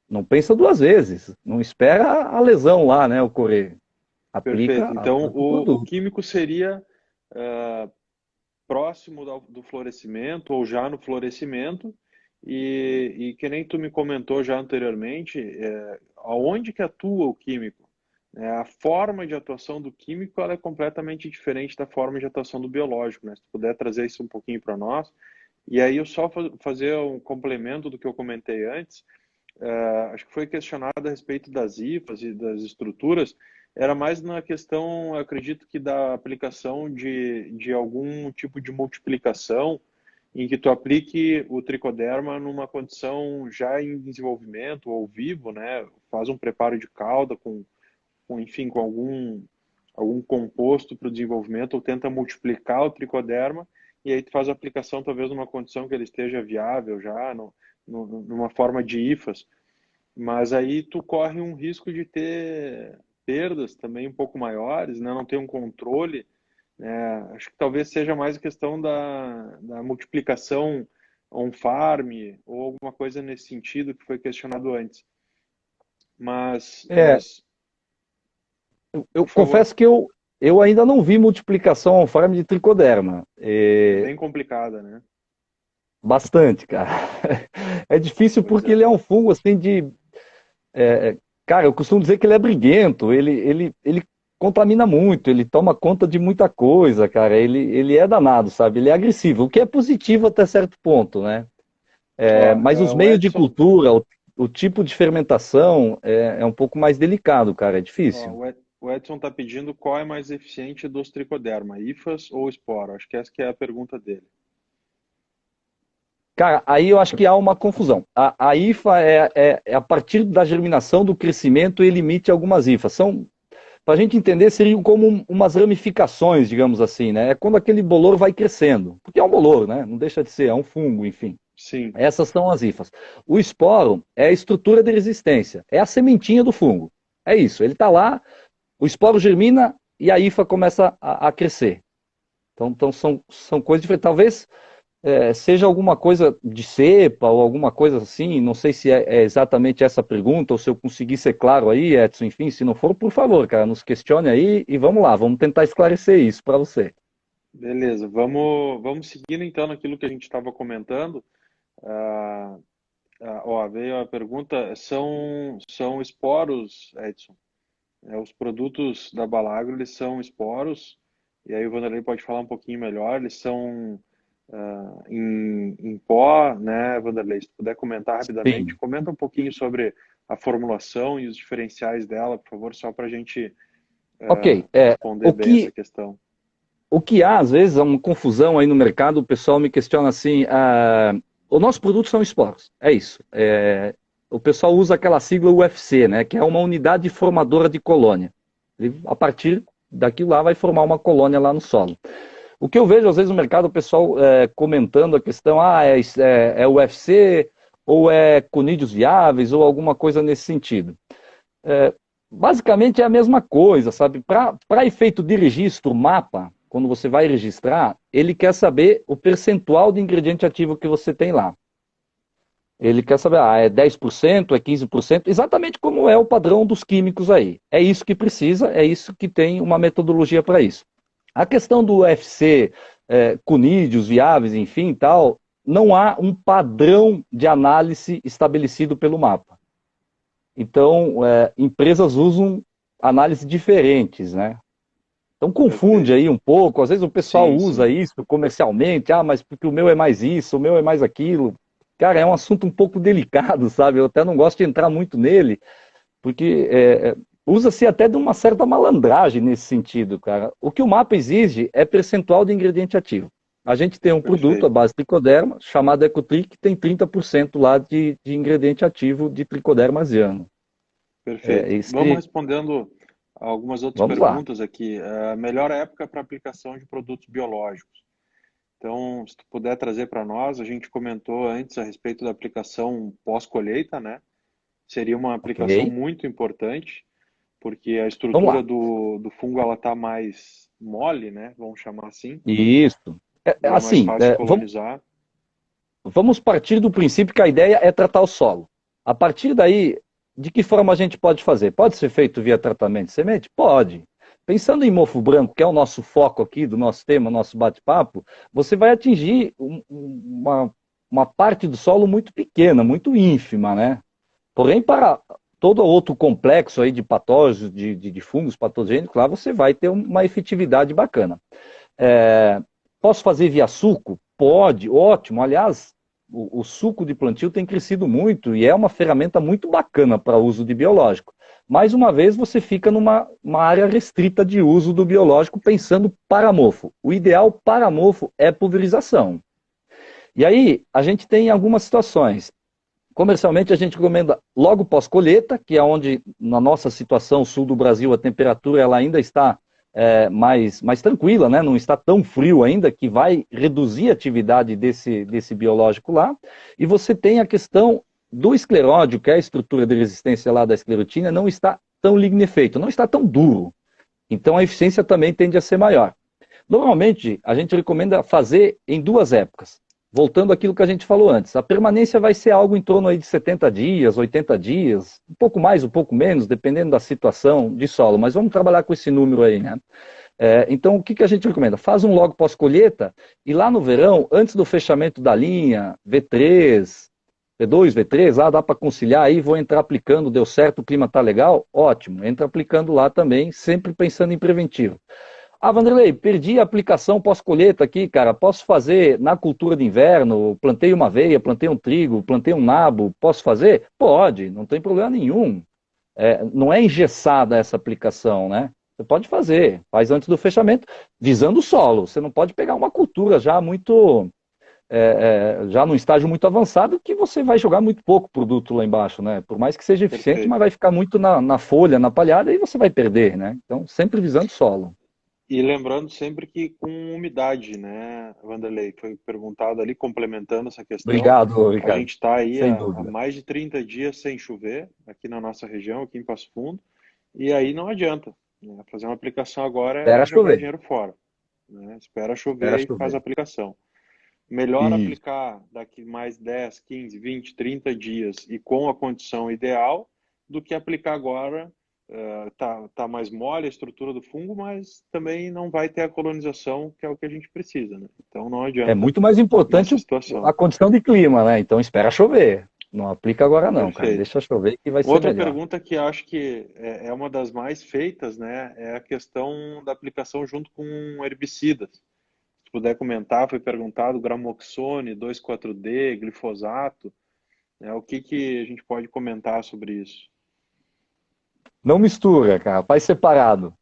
não pensa duas vezes. Não espera a lesão lá, né, ocorrer. Perfeito. Então, Aplica o o produto. químico seria próximo do florescimento ou já no florescimento. E que nem tu me comentou já anteriormente, aonde que atua o químico? A forma de atuação do químico ela é completamente diferente da forma de atuação do biológico, né? Se tu puder trazer isso um pouquinho para nós. E aí eu só fazer um complemento do que eu comentei antes, acho que foi questionado a respeito das IFAs e das estruturas, era mais na questão, eu acredito que da aplicação de algum tipo de multiplicação em que tu aplique o tricoderma numa condição já em desenvolvimento ou vivo, né? Faz um preparo de cauda enfim, com algum composto para o desenvolvimento ou tenta multiplicar o tricoderma e aí tu faz a aplicação talvez numa condição que ele esteja viável já, numa forma de IFAs. Mas aí tu corre um risco de ter perdas também um pouco maiores, né? Não ter um controle, né? Acho que talvez seja mais a questão da multiplicação on-farm ou alguma coisa nesse sentido que foi questionado antes. Mas, É, eu por favor, confesso que eu ainda não vi multiplicação on farm de tricoderma. é bem complicada, né? Bastante, cara. É difícil Pois porque é. ele é um fungo assim de. Cara, eu costumo dizer que ele é briguento, ele contamina muito, ele toma conta de muita coisa, cara. Ele é danado, sabe? Ele é agressivo, o que é positivo até certo ponto, né? Ó, Mas os o meios de Edson, cultura, o tipo de fermentação é um pouco mais delicado, cara, é ó, difícil. o Edson tá pedindo qual é mais eficiente dos tricoderma, IFAS ou esporo? Acho que essa que é a pergunta dele. Cara, aí eu acho que há uma confusão. A IFA é a partir da germinação, do crescimento, ele emite algumas IFAs. São, para a gente entender, seriam como umas ramificações, digamos assim, né? É quando aquele bolor vai crescendo. Porque é um bolor, né? Não deixa de ser, é um fungo, enfim. Sim, Essas são as IFAs. O esporo é a estrutura de resistência, é a sementinha do fungo. É isso, ele está lá, o esporo germina e a IFA começa a crescer. Então são coisas diferentes. Talvez seja alguma coisa de cepa ou alguma coisa assim, não sei se é exatamente essa pergunta, ou se eu conseguir ser claro aí, Edson, enfim, se não for, por favor, cara, nos questione aí e vamos lá, vamos tentar esclarecer isso para você. beleza. Vamos seguindo então naquilo que a gente estava comentando. Ah, ó, veio a pergunta, são esporos, Edson? Os produtos da Balagro, eles são esporos, e aí o Vanderlei pode falar um pouquinho melhor, eles são em pó, né, Vanderlei? Se puder comentar rapidamente, Sim. comenta um pouquinho sobre a formulação e os diferenciais dela, por favor, só para a gente Ok, responder bem essa questão. o que há, às vezes, é uma confusão aí no mercado, o pessoal me questiona assim, o nosso produto são esporos, é isso. O pessoal usa aquela sigla UFC, né, que é uma unidade formadora de colônia. Ele, a partir daquilo lá vai formar uma colônia lá no solo. O que eu vejo, às vezes, no mercado, o pessoal comentando a questão, é UFC, ou é conídeos viáveis, ou alguma coisa nesse sentido. Basicamente é a mesma coisa, sabe? Para efeito de registro, mapa, quando você vai registrar, ele quer saber o percentual de ingrediente ativo que você tem lá. Ele quer saber, é 10%, é 15%, exatamente como é o padrão dos químicos aí. É isso que precisa, é isso que tem uma metodologia para isso. A questão do UFC, cunídeos, viáveis, enfim, tal, não há um padrão de análise estabelecido pelo mapa. Então, empresas usam análises diferentes, né? Então confunde Perfeito. aí um pouco, às vezes o pessoal Sim, usa sim. isso comercialmente, mas porque o meu é mais isso, o meu é mais aquilo. Cara, é um assunto um pouco delicado, sabe? Eu até não gosto de entrar muito nele, porque usa-se até de uma certa malandragem nesse sentido, cara. O que o mapa exige é percentual de ingrediente ativo. A gente tem um produto, a Perfeito. base de tricoderma, chamado Ecotric, que tem 30% lá de ingrediente ativo de tricoderma asiano. Perfeito. Vamos Esse, respondendo a algumas outras vamos lá. perguntas aqui. A melhor época para aplicação de produtos biológicos. Então, se tu puder trazer para nós, a gente comentou antes a respeito da aplicação pós-colheita, né? seria uma Ok. aplicação muito importante, porque a Vamos estrutura lá. do fungo ela está mais mole, né? Vamos chamar assim, Isso. e é mais Assim, fácil de vamos, colonizar. vamos partir do princípio que a ideia é tratar o solo. A partir daí, de que forma a gente pode fazer? Pode ser feito via tratamento de semente? Pode. Pensando em mofo branco, que é o nosso foco aqui do nosso tema, nosso bate-papo, você vai atingir uma parte do solo muito pequena, muito ínfima, né? Porém, para todo outro complexo aí de patógenos, de fungos patogênicos, lá você vai ter uma efetividade bacana. É, posso fazer via suco? Pode, ótimo. Aliás, o suco de plantio tem crescido muito e é uma ferramenta muito bacana para uso de biológico. Mais uma vez, você fica numa área restrita de uso do biológico pensando para mofo. O ideal para mofo é pulverização. E aí, a gente tem algumas situações. Comercialmente, a gente recomenda logo pós-colheita, que é onde, na nossa situação sul do Brasil, a temperatura ela ainda está mais tranquila, né? Não está tão frio ainda, que vai reduzir a atividade desse biológico lá. E você tem a questão do escleródio, que é a estrutura de resistência lá da esclerotina, não está tão lignefeito, não está tão duro. Então, a eficiência também tende a ser maior. Normalmente, a gente recomenda fazer em duas épocas. Voltando àquilo que a gente falou antes, a permanência vai ser algo em torno aí de 70 dias, 80 dias, um pouco mais, um pouco menos, dependendo da situação de solo, mas vamos trabalhar com esse número aí, né? Então, o que a gente recomenda? Faz um logo pós-colheita e lá no verão, antes do fechamento da linha, V3, V2, V3, lá dá para conciliar aí, vou entrar aplicando, deu certo, o clima tá legal, ótimo, entra aplicando lá também, sempre pensando em preventivo. Ah, Vanderlei, perdi a aplicação pós-colheita aqui, cara. Posso fazer na cultura de inverno? Plantei uma aveia, plantei um trigo, plantei um nabo. Posso fazer? Pode, não tem problema nenhum. Não é engessada essa aplicação, né? Você pode fazer, faz antes do fechamento, visando o solo. Você não pode pegar uma cultura já muito, já num estágio muito avançado, que você vai jogar muito pouco produto lá embaixo, né? Por mais que seja eficiente, mas Perfeito. vai ficar muito na folha, na palhada, e você vai perder, né? Então, sempre visando o solo. E lembrando sempre que com umidade, né, Vanderlei? Foi perguntado ali, complementando essa questão. Obrigado, A Ricardo. gente está aí Sem há dúvida. mais de 30 dias sem chover aqui na nossa região, aqui em Passo Fundo, e aí não adianta, né? Fazer uma aplicação agora Espera é jogar chover. dinheiro fora, né? Espera Espera chover e faz a chover. aplicação. Melhor Isso. aplicar daqui mais 10, 15, 20, 30 dias e com a condição ideal do que aplicar agora. Tá mais mole a estrutura do fungo, mas também não vai ter a colonização, que é o que a gente precisa, né? Então não É adianta muito mais importante nessa a situação. condição de clima, né? Então espera chover. Não aplica agora não, cara. Perfeito. Deixa chover que vai ser Outra melhor. pergunta que acho que é uma das mais feitas, né, é a questão da aplicação junto com herbicidas. Se puder comentar, foi perguntado Gramoxone, 2,4-D, glifosato, né? O que a gente pode comentar sobre isso? Não mistura, cara. Faz separado.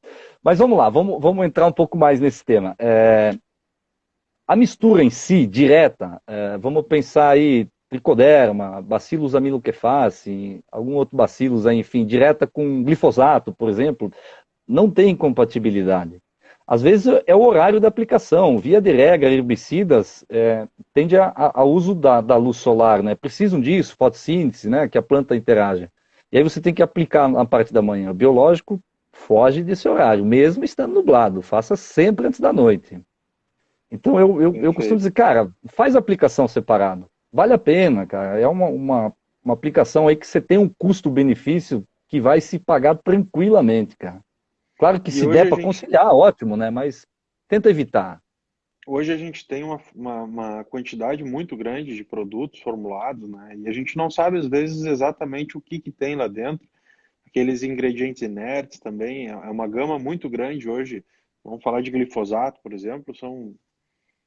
Mas vamos lá, vamos entrar um pouco mais nesse tema. A mistura em si, direta, vamos pensar aí tricoderma, bacillus aminoqueface, algum outro bacillus aí, enfim, direta com glifosato, por exemplo, não tem compatibilidade. Às vezes é o horário da aplicação. Via de regra, herbicidas tende a uso da luz solar, né? Precisam disso, fotossíntese, né? Que a planta interage. E aí você tem que aplicar na parte da manhã. O biológico foge desse horário, mesmo estando nublado. Faça sempre antes da noite. Então eu costumo Perfeito. dizer, cara, faz a aplicação separado. Vale a pena, cara. É uma aplicação aí que você tem um custo-benefício que vai se pagar tranquilamente, cara. Claro que E se der hoje a para gente, conciliar, ótimo, né? Mas tenta evitar. hoje a gente tem uma quantidade muito grande de produtos formulados, né? E a gente não sabe, às vezes, exatamente o que tem lá dentro. Aqueles ingredientes inertes também, é uma gama muito grande hoje. Vamos falar de glifosato, por exemplo, são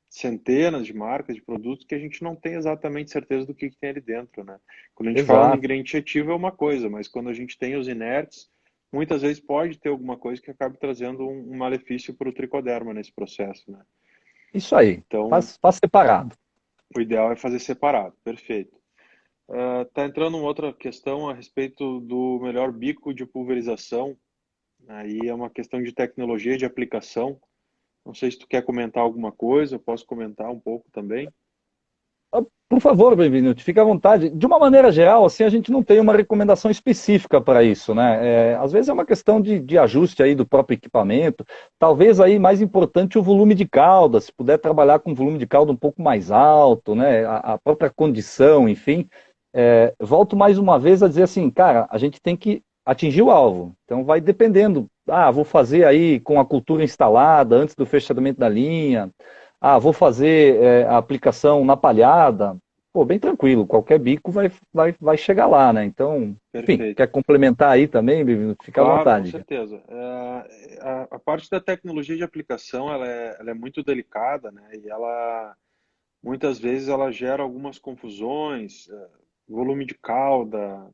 centenas de marcas de produtos que a gente não tem exatamente certeza do que tem ali dentro, né? Quando a gente fala no Exato. ingrediente ativo é uma coisa, mas quando a gente tem os inertes, muitas vezes pode ter alguma coisa que acabe trazendo um malefício para o tricoderma nesse processo, né? Isso aí. Então, Faz separado. o ideal é fazer separado, perfeito. Tá entrando uma outra questão a respeito do melhor bico de pulverização. Aí é uma questão de tecnologia de aplicação. Não sei se tu quer comentar alguma coisa, eu posso comentar um pouco também. Por favor, bem-vindo, fique à vontade. De uma maneira geral, assim, a gente não tem uma recomendação específica para isso, né? Às vezes é uma questão de ajuste aí do próprio equipamento. Talvez aí mais importante o volume de cauda, se puder trabalhar com um volume de cauda um pouco mais alto, né? A própria condição, enfim. Volto mais uma vez a dizer assim, cara, a gente tem que atingir o alvo. Então vai dependendo. Ah, vou fazer aí com a cultura instalada antes do fechamento da linha. Ah, vou fazer a aplicação na palhada. Pô, bem tranquilo, qualquer bico vai chegar lá, né? Então, enfim, Perfeito. quer complementar aí também, Bivino? Fica à Claro, com vontade. certeza. A parte da tecnologia de aplicação, ela é muito delicada, né? E ela, muitas vezes, ela gera algumas confusões, volume de cauda.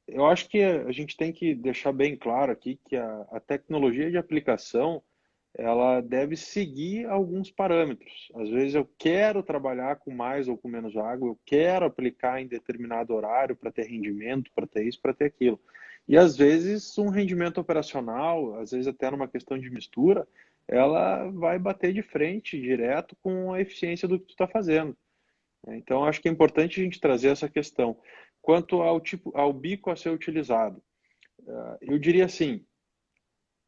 Eu acho que a gente tem que deixar bem claro aqui que a tecnologia de aplicação, ela deve seguir alguns parâmetros. Às vezes eu quero trabalhar com mais ou com menos água, eu quero aplicar em determinado horário para ter rendimento, para ter isso, para ter aquilo. E às vezes um rendimento operacional, às vezes até numa questão de mistura, ela vai bater de frente direto com a eficiência do que tu está fazendo. Então acho que é importante a gente trazer essa questão. Quanto ao tipo, ao bico a ser utilizado, eu diria assim,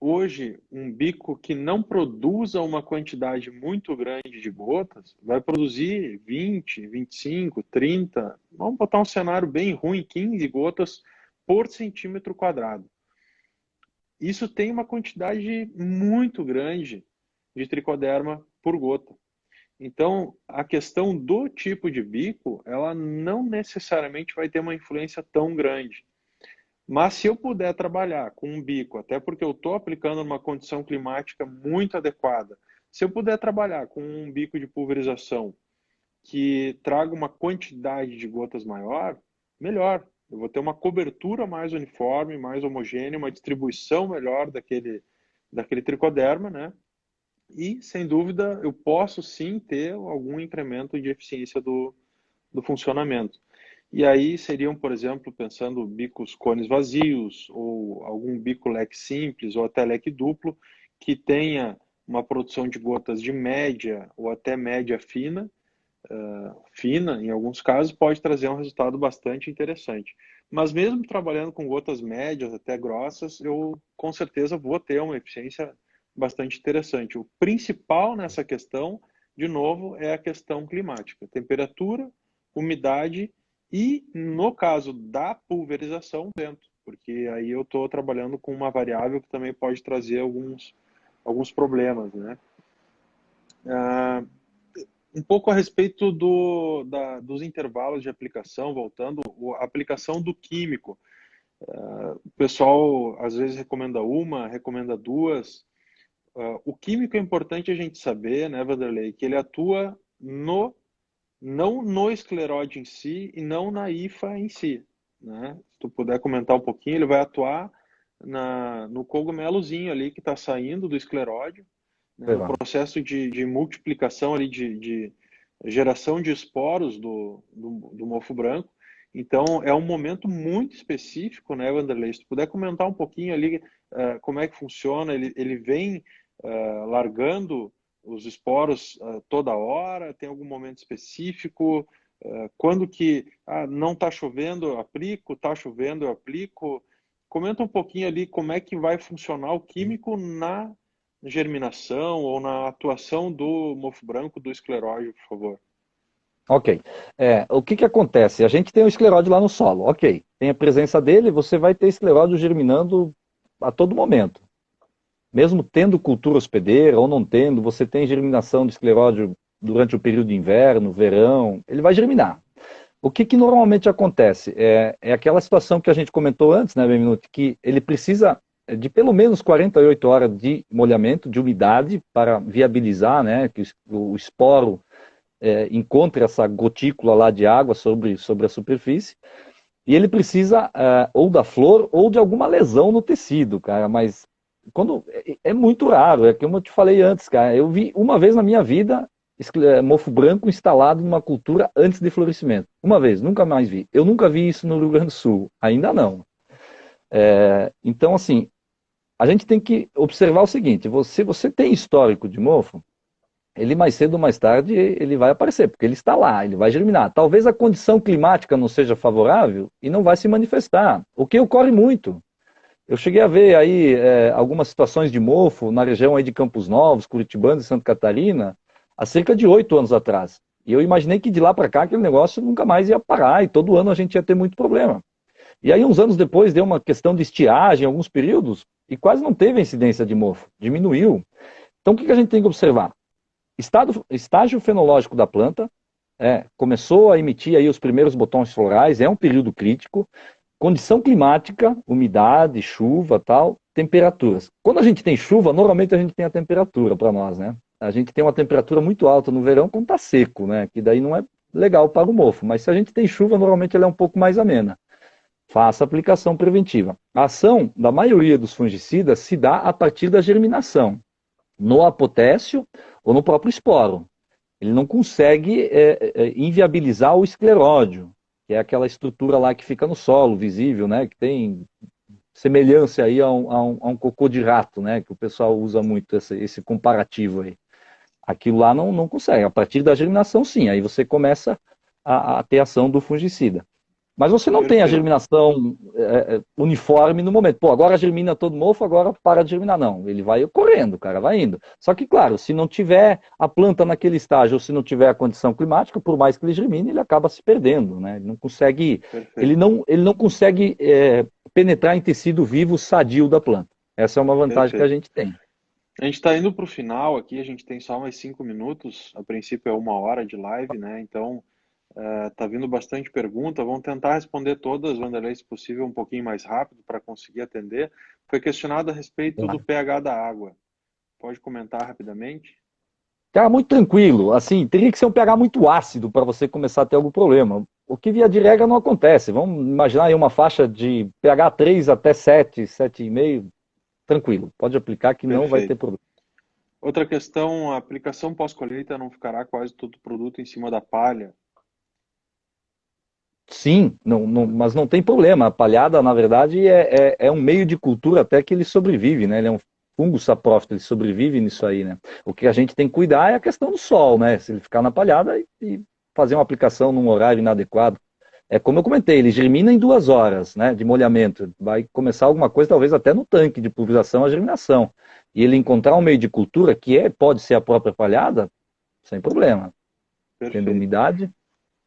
hoje, um bico que não produza uma quantidade muito grande de gotas, vai produzir 20, 25, 30, vamos botar um cenário bem ruim, 15 gotas por centímetro quadrado. Isso tem uma quantidade muito grande de tricoderma por gota. Então, a questão do tipo de bico, ela não necessariamente vai ter uma influência tão grande. Mas se eu puder trabalhar com um bico, até porque eu estou aplicando uma condição climática muito adequada, se eu puder trabalhar com um bico de pulverização que traga uma quantidade de gotas maior, melhor. Eu vou ter uma cobertura mais uniforme, mais homogênea, uma distribuição melhor daquele tricoderma, né? E, sem dúvida, eu posso sim ter algum incremento de eficiência do funcionamento. E aí seriam, por exemplo, pensando bicos cones vazios, ou algum bico leque simples, ou até leque duplo, que tenha uma produção de gotas de média ou até média fina, fina em alguns casos, pode trazer um resultado bastante interessante. Mas mesmo trabalhando com gotas médias até grossas, eu com certeza vou ter uma eficiência bastante interessante. O principal nessa questão, de novo, é a questão climática, temperatura, umidade e, no caso da pulverização, vento, porque aí eu estou trabalhando com uma variável que também pode trazer alguns problemas, né? Ah, um pouco a respeito dos intervalos de aplicação, voltando, a aplicação do químico. O pessoal às vezes recomenda uma, recomenda duas. O químico é importante a gente saber, né, Vanderlei, que ele atua não no escleróide em si e não na IFA em si, né? Se tu puder comentar um pouquinho, ele vai atuar no cogumelozinho ali que está saindo do escleróide, né, Sei no lá. processo de multiplicação ali, de geração de esporos do mofo branco. Então, é um momento muito específico, né, Wanderlei? Se tu puder comentar um pouquinho ali como é que funciona, ele vem largando os esporos toda hora, tem algum momento específico, quando que não está chovendo, eu aplico, está chovendo, eu aplico. Comenta um pouquinho ali como é que vai funcionar o químico na germinação ou na atuação do mofo branco do escleróide, por favor. Ok. O que acontece? A gente tem o escleróide lá no solo, ok. Tem a presença dele, você vai ter escleróide germinando a todo momento. Mesmo tendo cultura hospedeira ou não tendo, você tem germinação de escleróide durante o período de inverno, verão, ele vai germinar. O que normalmente acontece? É aquela situação que a gente comentou antes, né, Benvenuto, que ele precisa de pelo menos 48 horas de molhamento, de umidade, para viabilizar, né, que o esporo encontre essa gotícula lá de água sobre a superfície. E ele precisa ou da flor ou de alguma lesão no tecido, cara, mas quando é muito raro, é como eu te falei antes, cara, eu vi uma vez na minha vida mofo branco instalado numa cultura antes de florescimento. Uma vez, nunca mais vi. Eu nunca vi isso no Rio Grande do Sul, ainda não. Então, assim, a gente tem que observar o seguinte: você tem histórico de mofo, ele mais cedo ou mais tarde ele vai aparecer, porque ele está lá, ele vai germinar. Talvez a condição climática não seja favorável e não vai se manifestar, o que ocorre muito. Eu cheguei a ver aí algumas situações de mofo na região aí de Campos Novos, Curitibanos e Santa Catarina, há cerca de 8 anos atrás. E eu imaginei que de lá para cá aquele negócio nunca mais ia parar e todo ano a gente ia ter muito problema. E aí uns anos depois deu uma questão de estiagem em alguns períodos e quase não teve a incidência de mofo, diminuiu. Então o que a gente tem que observar? Estágio fenológico da planta, começou a emitir aí os primeiros botões florais, é um período crítico, condição climática, umidade, chuva, tal, temperaturas. Quando a gente tem chuva, normalmente a gente tem a temperatura para nós, né? A gente tem uma temperatura muito alta no verão quando está seco, né? Que daí não é legal para o mofo, mas se a gente tem chuva, normalmente ela é um pouco mais amena. Faça aplicação preventiva. A ação da maioria dos fungicidas se dá a partir da germinação, no apotécio ou no próprio esporo. Ele não consegue inviabilizar o escleródio, que é aquela estrutura lá que fica no solo, visível, né? Que tem semelhança aí a um cocô de rato, né? Que o pessoal usa muito esse comparativo aí. Aquilo lá não consegue. A partir da germinação, sim. Aí você começa a ter ação do fungicida. Mas você não tem a Perfeito. germinação uniforme no momento. Pô, agora germina todo mofo, agora para de germinar. Não, ele vai correndo, cara, vai indo. Só que, claro, se não tiver a planta naquele estágio, ou se não tiver a condição climática, por mais que ele germine, ele acaba se perdendo, né? Ele não consegue, Perfeito. ele não consegue penetrar em tecido vivo sadio da planta. Essa é uma vantagem que a Perfeito. gente tem. A gente está indo para o final aqui, a gente tem só mais 5 minutos. A princípio é 1 hora de live, né? Então, tá vindo bastante pergunta. Vamos tentar responder todas, Wanderlei, se possível, um pouquinho mais rápido para conseguir atender. Foi questionado a respeito do pH da água. Pode comentar rapidamente? Cara, muito tranquilo. Assim, teria que ser um pH muito ácido para você começar a ter algum problema. O que via de regra não acontece. Vamos imaginar aí uma faixa de pH 3 até 7, 7,5, tranquilo. Pode aplicar que não vai ter Perfeito. problema. Outra questão, a aplicação pós-colheita não ficará quase todo o produto em cima da palha? Sim, mas não tem problema. A palhada, na verdade, é um meio de cultura até que ele sobrevive, né? Ele é um fungo saprófito, ele sobrevive nisso aí, né? O que a gente tem que cuidar é a questão do sol, né? Se ele ficar na palhada e fazer uma aplicação num horário inadequado. É como eu comentei, ele germina em 2 horas, né, de molhamento. Vai começar alguma coisa, talvez até no tanque de pulverização, a germinação. E ele encontrar um meio de cultura que pode ser a própria palhada, sem problema. Tendo Perfeito. umidade,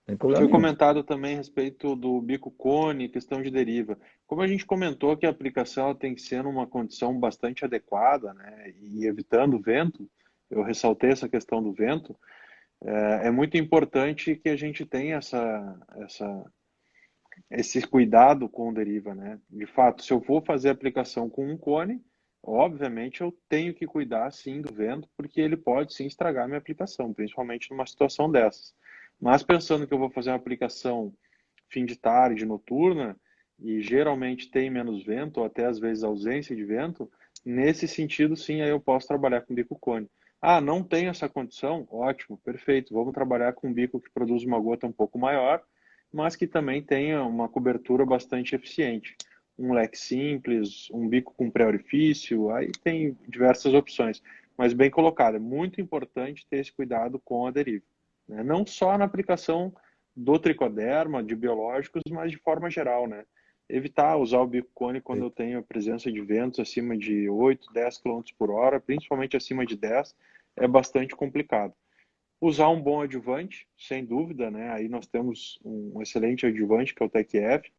sem problema Foi nenhum. comentado também a respeito do bico cone, questão de deriva. Como a gente comentou que a aplicação ela tem que ser numa condição bastante adequada, né, e evitando o vento, eu ressaltei essa questão do vento, é muito importante que a gente tenha esse cuidado com deriva, né? De fato, se eu vou fazer a aplicação com um cone, obviamente eu tenho que cuidar sim do vento, porque ele pode sim estragar a minha aplicação, principalmente numa situação dessas. Mas pensando que eu vou fazer uma aplicação fim de tarde, noturna, e geralmente tem menos vento, ou até às vezes ausência de vento, nesse sentido sim, aí eu posso trabalhar com bico cone. Ah, não tenho essa condição? Ótimo, perfeito. Vamos trabalhar com um bico que produz uma gota um pouco maior, mas que também tenha uma cobertura bastante eficiente. Um leque simples, um bico com pré-orifício, aí tem diversas opções. Mas bem colocado, é muito importante ter esse cuidado com a deriva, né? Não só na aplicação do tricoderma, de biológicos, mas de forma geral, né? Evitar usar o bico cone quando eu tenho a presença de ventos acima de 8, 10 km por hora, principalmente acima de 10, é bastante complicado. Usar um bom adjuvante, sem dúvida, né? Aí nós temos um excelente adjuvante, que é o TecF,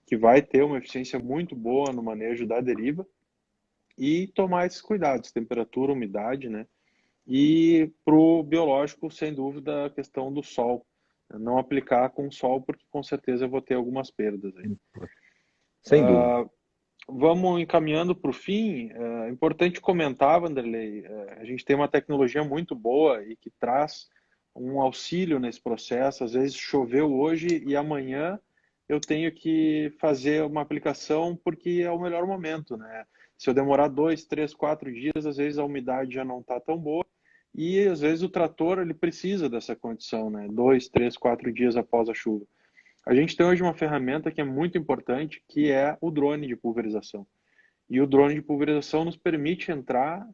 que vai ter uma eficiência muito boa no manejo da deriva e tomar esses cuidados, temperatura, umidade, né? E para o biológico, sem dúvida, a questão do sol. Não aplicar com sol, porque com certeza eu vou ter algumas perdas aí. Sem dúvida. Vamos encaminhando para o fim. É importante comentar, Vanderlei, a gente tem uma tecnologia muito boa e que traz um auxílio nesse processo. Às vezes choveu hoje e amanhã eu tenho que fazer uma aplicação porque é o melhor momento, né? Se eu demorar 2, 3, 4 dias, às vezes a umidade já não está tão boa e às vezes o trator ele precisa dessa condição, né? 2, 3, 4 dias após a chuva. A gente tem hoje uma ferramenta que é muito importante, que é o drone de pulverização. E o drone de pulverização nos permite entrar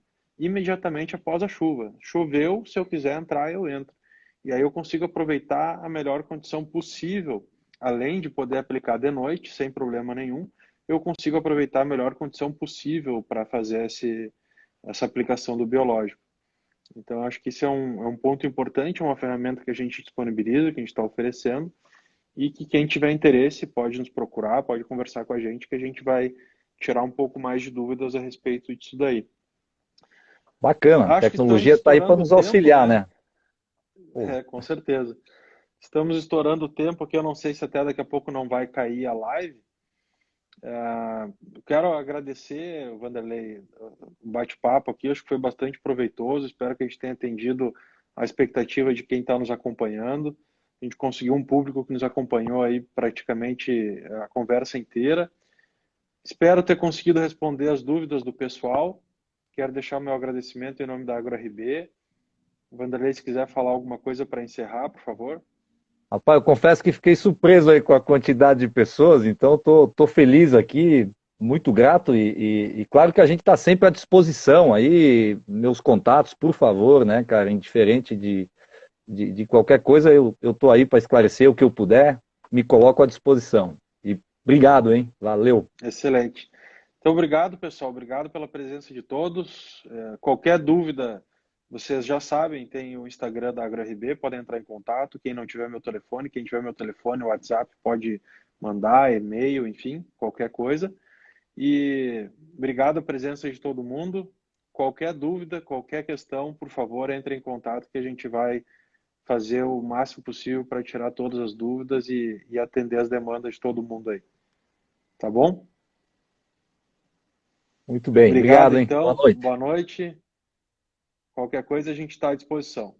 imediatamente após a chuva. Choveu, se eu quiser entrar, eu entro. E aí eu consigo aproveitar a melhor condição possível, além de poder aplicar de noite, sem problema nenhum, eu consigo aproveitar a melhor condição possível para fazer essa aplicação do biológico. Então, acho que isso é um ponto importante, é uma ferramenta que a gente disponibiliza, que a gente está oferecendo, e que quem tiver interesse pode nos procurar, pode conversar com a gente, que a gente vai tirar um pouco mais de dúvidas a respeito disso daí. Bacana, a Acho que estamos tecnologia está aí para estourando o nos tempo, auxiliar, né? né? Pô, É, com certeza. Estamos estourando o tempo aqui, eu não sei se até daqui a pouco não vai cair a live. Quero agradecer, Vanderlei, o bate-papo aqui, acho que foi bastante proveitoso, espero que a gente tenha atendido a expectativa de quem está nos acompanhando. A gente conseguiu um público que nos acompanhou aí praticamente a conversa inteira. Espero ter conseguido responder as dúvidas do pessoal. Quero deixar o meu agradecimento em nome da AgroRB. Vanderlei, se quiser falar alguma coisa para encerrar, por favor. rapaz, eu confesso que fiquei surpreso aí com a quantidade de pessoas, então tô feliz aqui, muito grato e claro que a gente está sempre à disposição aí, meus contatos, por favor, né, cara, indiferente de qualquer coisa, eu tô aí para esclarecer o que eu puder, me coloco à disposição. E obrigado, hein? Valeu. Excelente. Então, obrigado, pessoal. Obrigado pela presença de todos. Qualquer dúvida, vocês já sabem, tem o Instagram da AgroRB, podem entrar em contato. Quem não tiver meu telefone, quem tiver meu telefone, o WhatsApp, pode mandar, e-mail, enfim, qualquer coisa. E obrigado a presença de todo mundo. Qualquer dúvida, qualquer questão, por favor, entre em contato que a gente vai fazer o máximo possível para tirar todas as dúvidas e atender as demandas de todo mundo aí. Tá bom? Muito bem, Obrigado, obrigado, hein? Boa então. noite. Boa noite. Qualquer coisa a gente está à disposição.